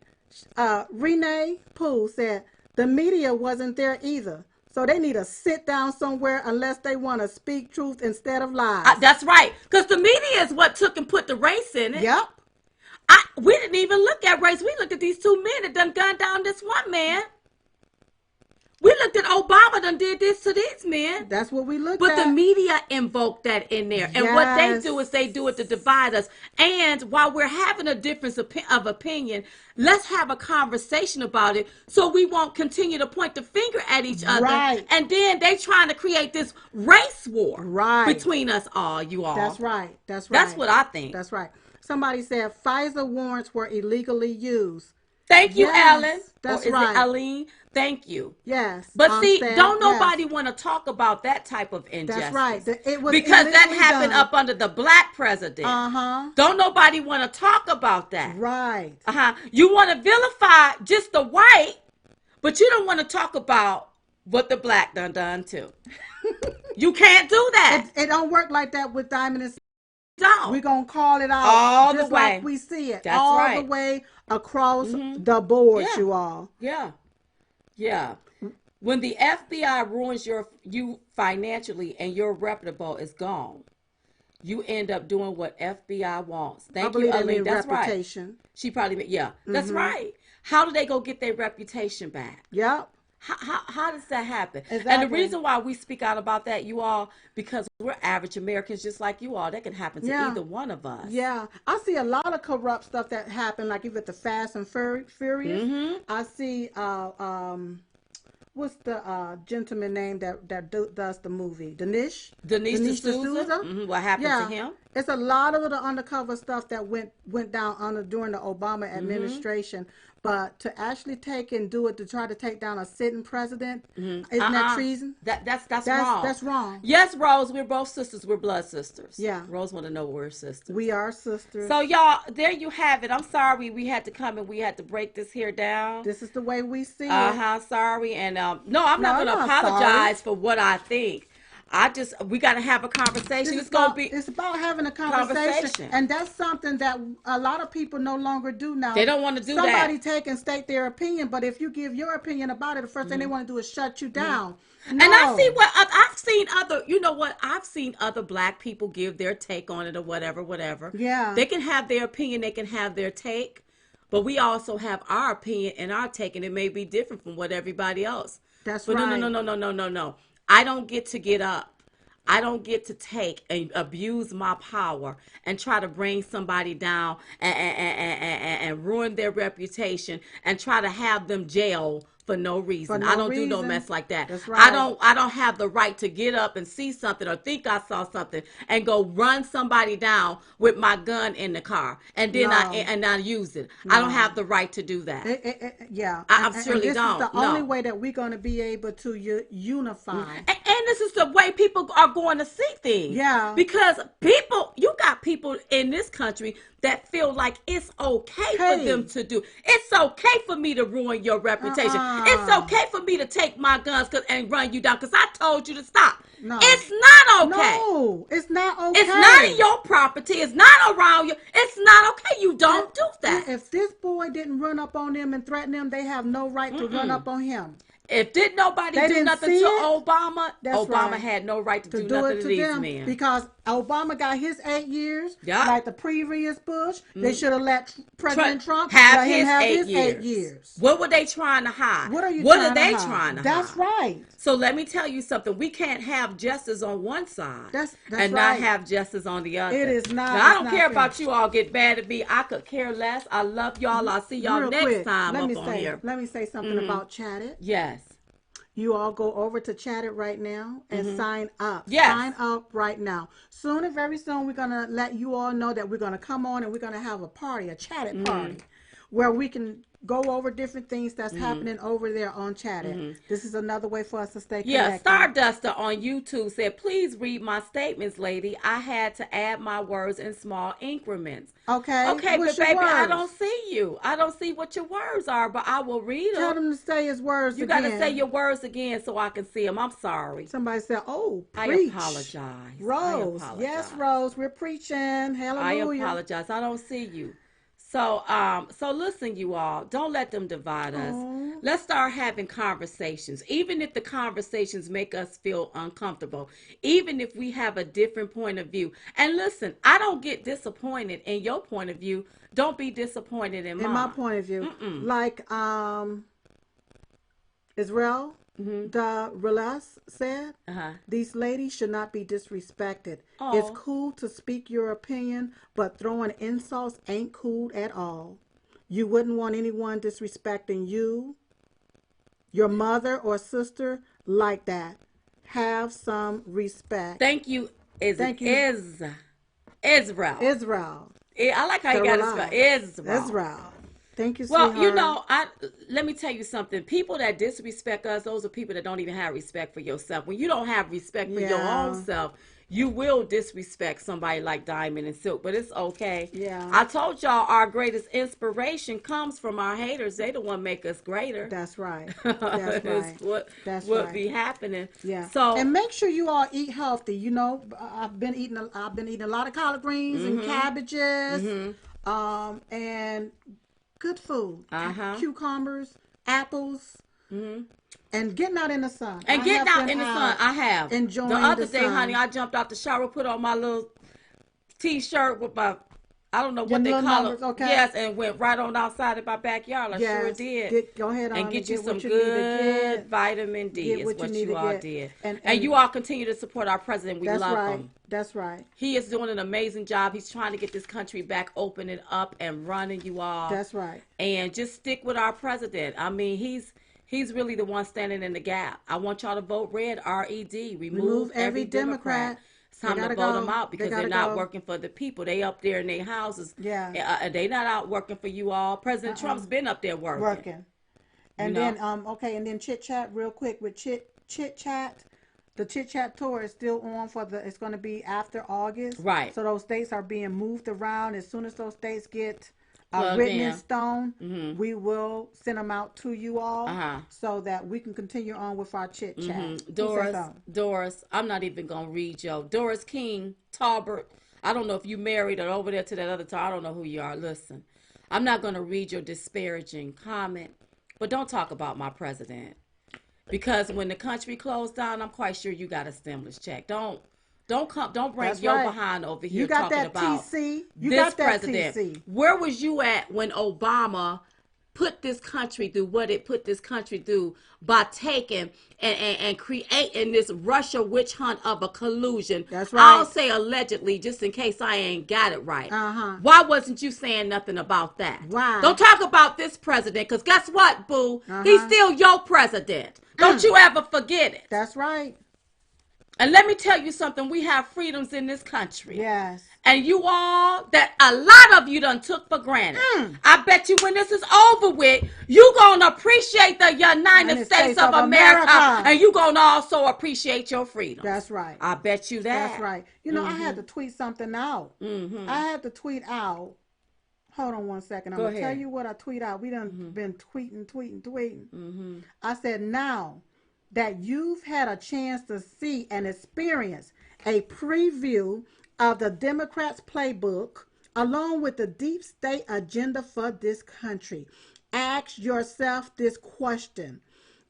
Renee Poole said the media wasn't there either, so they need to sit down somewhere unless they want to speak truth instead of lies. That's right, because the media is what took and put the race in it. Yep. We didn't even look at race. We looked at these two men that done gunned down this one man. We looked at Obama done did this to these men. That's what we looked at. But the media invoked that in there. And what they do is they do it to divide us. And while we're having a difference of opinion, let's have a conversation about it so we won't continue to point the finger at each other. Right. And then they trying to create this race war between us all, you all. That's right. That's right. That's what I think. That's right. Somebody said Pfizer warrants were illegally used. Thank you, Yes, Ellen. that's Or is right. it Eileen? Thank you. Yes. But see, Stan, don't yes. nobody want to talk about that type of That's right. injustice. It was Because that illegally happened done. up under the black president. Uh-huh. Don't nobody want to talk about that. Right. You want to vilify just the white, but you don't want to talk about what the black done too. You can't do that. It don't work like that with Diamond and Don't. We're going to call it out All just the way. like we see it. That's all right. the way across the board, Yeah. you all. Yeah. Yeah. When the FBI ruins you financially and your reputable is gone, you end up doing what FBI wants. Thank you, Eileen. That's reputation. Right. She probably, yeah, that's right. How do they go get their reputation back? Yep. How does that happen? Exactly. And the reason why we speak out about that, you all, because we're average Americans just like you all. That can happen to either one of us. Yeah. I see a lot of corrupt stuff that happened, like even the Fast and Furious. I see, what's the gentleman name that does the movie? Dinesh D'Souza. What happened to him? It's a lot of the undercover stuff that went down during the Obama administration. But to actually take and do it to try to take down a sitting president, isn't that treason? That's wrong. That's wrong. Yes, Rose, we're both sisters. We're blood sisters. Yeah. Rose want to know we're sisters. We are sisters. So y'all, there you have it. I'm sorry we had to come and we had to break this here down. This is the way we see it. Sorry. And no, I'm not going to apologize for what I think. We got to have a conversation. It's about having a conversation. And that's something that a lot of people no longer do now. They don't want to do that. Somebody take and state their opinion, but if you give your opinion about it, the first thing they want to do is shut you down. No. And I've seen other black people give their take on it or whatever. Yeah. They can have their opinion, they can have their take, but we also have our opinion and our take, and it may be different from what everybody else. That's right. No. I don't get up. I don't get to take and abuse my power and try to bring somebody down and ruin their reputation and try to have them jailed for no reason. I don't do no mess like that. That's right. I don't have the right to get up and see something or think I saw something and go run somebody down with my gun in the car and then I use it. No. I don't have the right to do that. I surely don't. This is the only way that we're going to be able to unify. And this is the way people are going to see things. Yeah. Because you got people in this country that feel like it's okay for them to do. It's okay for me to ruin your reputation. It's okay for me to take my guns and run you down because I told you to stop. No. It's not okay. No, it's not okay. It's not in your property. It's not around you. It's not okay. You don't do that. If this boy didn't run up on them and threaten them, they have no right to run up on him. If nobody do nothing to Obama, Obama had no right to do nothing to these men. Because Obama got his 8 years, yep. like the previous Bush. They should have let President Trump have his 8 years. What were they trying to hide? What are they trying to hide? That's right. So let me tell you something. We can't have justice on one side and not have justice on the other. It is not. Now, I don't care about you all get mad at me. I could care less. I love y'all. I'll see y'all next time up on here. Let me say something about Chat It. Yes. You all go over to Chat It right now and sign up. Yes. Sign up right now. Very soon, we're going to let you all know that we're going to come on and we're going to have a party, a Chat It party, where we can go over different things that's happening over there on Chat It. This is another way for us to stay connected. Yeah, Starduster on YouTube said, please read my statements, lady. I had to add my words in small increments. Okay, but baby, I don't see you. I don't see what your words are, but I will read them. Tell him to say his words again. You got to say your words again so I can see them. I'm sorry. Somebody said, I preach. apologize. Rose. Yes, Rose, we're preaching. Hallelujah. I apologize. I don't see you. So listen, you all, don't let them divide us. Let's start having conversations, even if the conversations make us feel uncomfortable, even if we have a different point of view. And listen, I don't get disappointed in your point of view. Don't be disappointed in mine. In my point of view. Like Israel, the Relas said, these ladies should not be disrespected. It's cool to speak your opinion, but throwing insults ain't cool at all. You wouldn't want anyone disrespecting you, your mother or sister like that. Have some respect. Thank you. Israel. Israel. I like how you got it spelled. Israel. Thank you, Well, sweetheart. let me tell you something. People that disrespect us, those are people that don't even have respect for yourself. When you don't have respect for your own Yeah. self, you will disrespect somebody like Diamond and Silk. But it's okay. Yeah. I told y'all our greatest inspiration comes from our haters. They the one make us greater. That's right. That's right. It's what That's would right. be happening. Yeah. So, And make sure you all eat healthy. You know, I've been eating a lot of collard greens and cabbages, and good food. Cucumbers, apples. And getting out in the sun. And getting out in the sun, I have. Enjoying the other the day, sun. honey, I jumped out the shower, put on my little t-shirt with my, I don't know what Your they little call numbers, it. okay. Yes, and went right on outside in my backyard. I sure did. Go ahead on and get you what some you need to good get. vitamin D. Get Is what what you need you to all get. did. And you all continue to support our president. We That's love right. him. That's right. He is doing an amazing job. He's trying to get this country back open and up and running, you all. That's right. And just stick with our president. I mean, he's really the one standing in the gap. I want y'all to vote red, R-E-D. Remove every Democrat. It's time to vote them out because they're not working for the people. They up there in their houses. Yeah. They not out working for you all. President Trump's been up there working. And then and then Chit Chat real quick with Chit Chat. The Chit Chat tour is still on it's going to be after August. Right. So those dates are being moved around. As soon as those dates get Plugged written in in stone, we will send them out to you all so that we can continue on with our Chit Chat. Doris, I'm not even going to read yo. Doris King, Talbert. I don't know if you married or over there to that other time. I don't know who you are. Listen, I'm not going to read your disparaging comment, but don't talk about my president. Because when the country closed down, I'm quite sure you got a stimulus check. Don't bring That's your right. behind over here You got talking that about TC. You this got that president. TC. Where was you at when Obama put this country through what it put this country through by taking and creating this Russia witch hunt of a collusion? That's right. I'll say allegedly, just in case I ain't got it right. Why wasn't you saying nothing about that? Why? Don't talk about this president, because guess what, boo? He's still your president. Don't you ever forget it. That's right. And let me tell you something. We have freedoms in this country. Yes. And you all, that a lot of you done took for granted. I bet you when this is over with, you going to appreciate the United States of America. And you going to also appreciate your freedom. That's right. I bet you that. That's right. You know, I had to tweet something out. I had to tweet out. Hold on one second. I'm going to tell you what I tweet out. We done been tweeting. I said, now that you've had a chance to see and experience a preview of the Democrats' playbook, along with the deep state agenda for this country, ask yourself this question.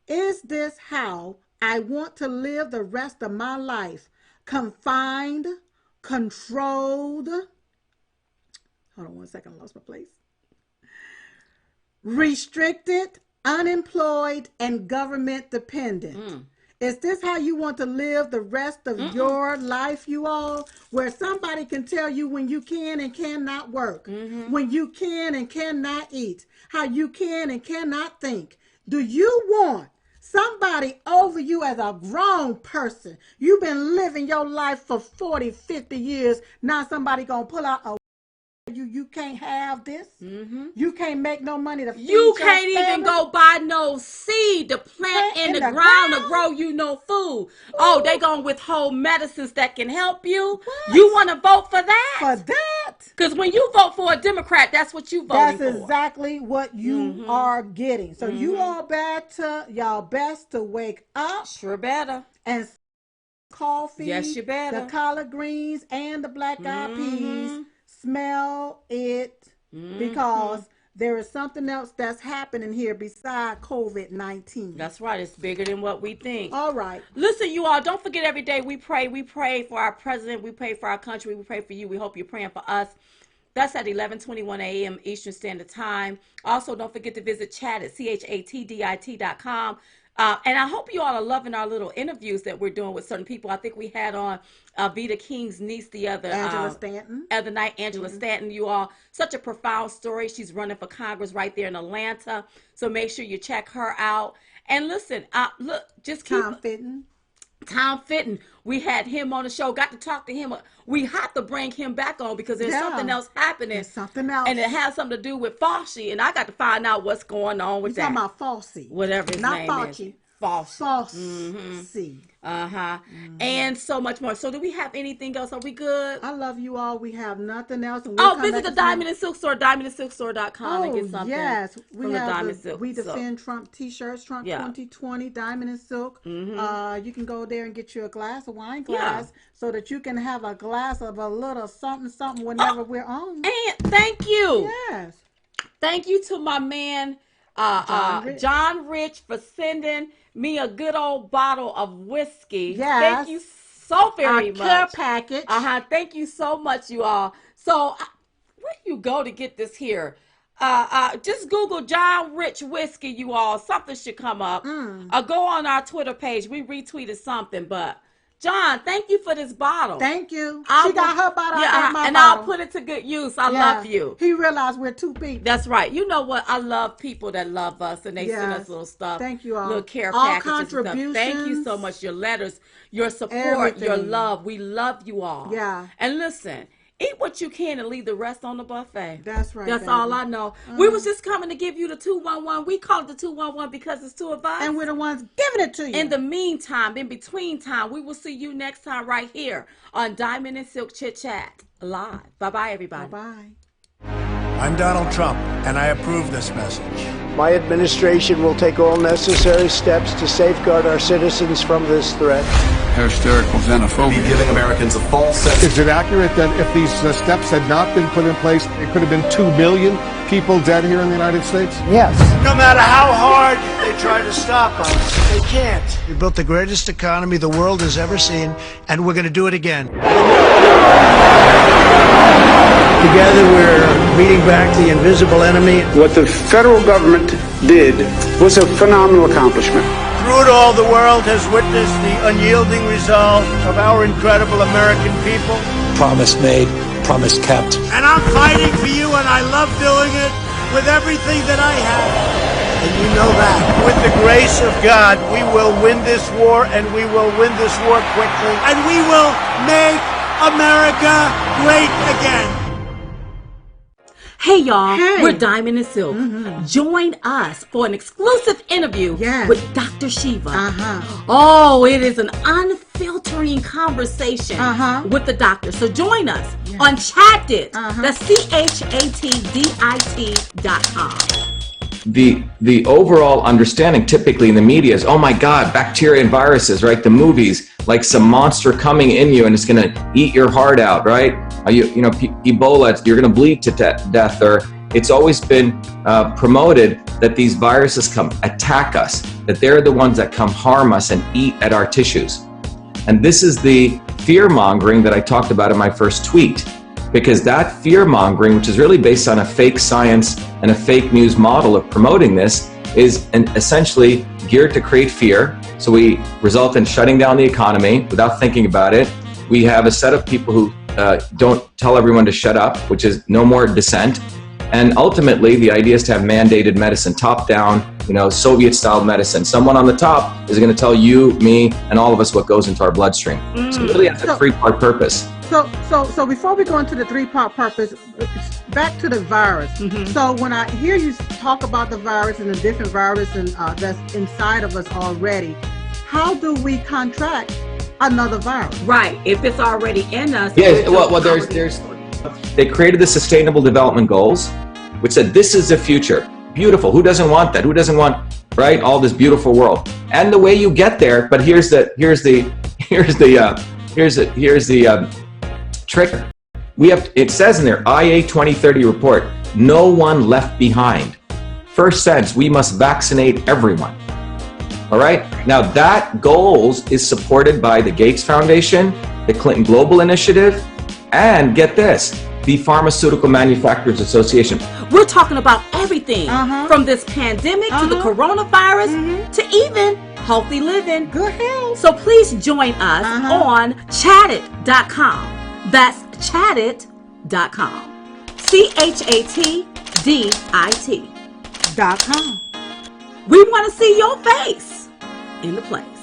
Is this how I want to live the rest of my life? Confined, controlled, hold on one second, I lost my place. Restricted, unemployed, and government dependent. Is this how you want to live the rest of your life, you all? Where somebody can tell you when you can and cannot work, when you can and cannot eat, how you can and cannot think. Do you want somebody over you as a grown person? You've been living your life for 40, 50 years. Now somebody gonna pull out a you can't have this. You can't make no money to feed You your can't family. even go buy no seed to plant in the ground to grow you no food. Oh, they gonna withhold medicines that can help you. What? You want to vote for that? For that? Because when you vote for a Democrat, that's what you voting That's for. exactly what you are getting. So you all y'all best to wake up. Sure better. And coffee. Yes, you better. The collard greens and the black eyed peas. Smell it, because there is something else that's happening here beside COVID-19. That's right. It's bigger than what we think. All right. Listen, you all, don't forget every day we pray. We pray for our president. We pray for our country. We pray for you. We hope you're praying for us. That's at 11:21 a.m. Eastern Standard Time. Also, don't forget to visit chat at chatdit.com. And I hope you all are loving our little interviews that we're doing with certain people. I think we had on Vita King's niece the other night, Angela Stanton. You all, such a profound story. She's running for Congress right there in Atlanta. So make sure you check her out. And listen, look, just keep. Tom Fitton. Tom Fitton, we had him on the show, got to talk to him. We have to bring him back on because there's something else happening. There's something else. And it has something to do with Fauci, and I got to find out what's going on with that. You're talking about Fauci. Whatever his name Fauci. is. Fauci. Fauci. And so much more. So do we have anything else? Are we good? I love you all. We have nothing else. And visit the Diamond and Silk store, diamondandsilkstore.com, and get something. Yes, we from have the Diamond Silk. We Defend Trump t-shirts, Trump 2020, Diamond and Silk. You can go there and get you a glass, a wine glass, so that you can have a glass of a little something whenever we're on. And thank you. Yes. Thank you to my man, John Rich, for sending me a good old bottle of whiskey. Yes. Thank you so very much. Care package. Thank you so much, you all. So, where do you go to get this here? Just Google John Rich whiskey, you all. Something should come up. Go on our Twitter page. We retweeted something, but John, thank you for this bottle. Thank you. She got her bottle. Yeah, my and bottle. I'll put it to good use. I love you. He realized we're two people. That's right. You know what? I love people that love us, and they send us little stuff. Thank you all. Little care all packages contributions. and stuff. Thank you so much. Your letters, your support, Everything. your love. We love you all. Yeah. And listen, eat what you can and leave the rest on the buffet. That's right. That's all I know. We was just coming to give you the 211. We call it the 211 because it's two of us. And we're the ones giving it to you. In the meantime, in between time, we will see you next time right here on Diamond and Silk Chit Chat live. Bye-bye, everybody. Bye-bye. I'm Donald Trump, and I approve this message. My administration will take all necessary steps to safeguard our citizens from this threat. Hysterical xenophobia. Giving Americans a false sense. Is it accurate that if these steps had not been put in place, it could have been 2 billion people dead here in the United States? Yes. No matter how hard they try to stop us, they can't. We built the greatest economy the world has ever seen, and we're going to do it again. Together, we're beating back the invisible enemy. What the federal government did was a phenomenal accomplishment. Through it all, the world has witnessed the unyielding resolve of our incredible American people. Promise made, promise kept. And I'm fighting for you, and I love doing it with everything that I have. And you know that. With the grace of God, we will win this war, and we will win this war quickly. And we will make America great again. Hey y'all, we're Diamond and Silk. Join us for an exclusive interview with Dr. Shiva. Oh, it is an unfiltering conversation with the doctor. So join us on Chatdit. That's ChatDit.com. The overall understanding typically in the media is, oh my God, bacteria and viruses, right? The movies, like some monster coming in you and it's going to eat your heart out, right? You know, Ebola, you're going to bleed to death. Or it's always been promoted that these viruses come attack us, that they're the ones that come harm us and eat at our tissues. And this is the fear mongering that I talked about in my first tweet. Because that fear mongering, which is really based on a fake science and a fake news model of promoting this, is essentially geared to create fear. So we result in shutting down the economy without thinking about it. We have a set of people who don't tell everyone to shut up, which is no more dissent. And ultimately, the idea is to have mandated medicine, top down, Soviet-style medicine. Someone on the top is going to tell you, me, and all of us what goes into our bloodstream. So it really has a three-part purpose. So before we go into the three-part purpose, back to the virus. So when I hear you talk about the virus and the different viruses that's inside of us already, how do we contract another virus? Right, if it's already in us. Yes, well, they created the Sustainable Development Goals, which said this is the future. Beautiful. Who doesn't want that? Who doesn't want, right, all this beautiful world? And the way you get there, but here's the trick. It says in there, IA 2030 report, no one left behind. First sentence, we must vaccinate everyone. All right. Now that goals is supported by the Gates Foundation, the Clinton Global Initiative, and get this, the Pharmaceutical Manufacturers Association. We're talking about everything from this pandemic to the coronavirus to even healthy living. Good health. So please join us on Chatdit.com. That's Chatdit.com. Chatdit.com. We want to see your face in the place.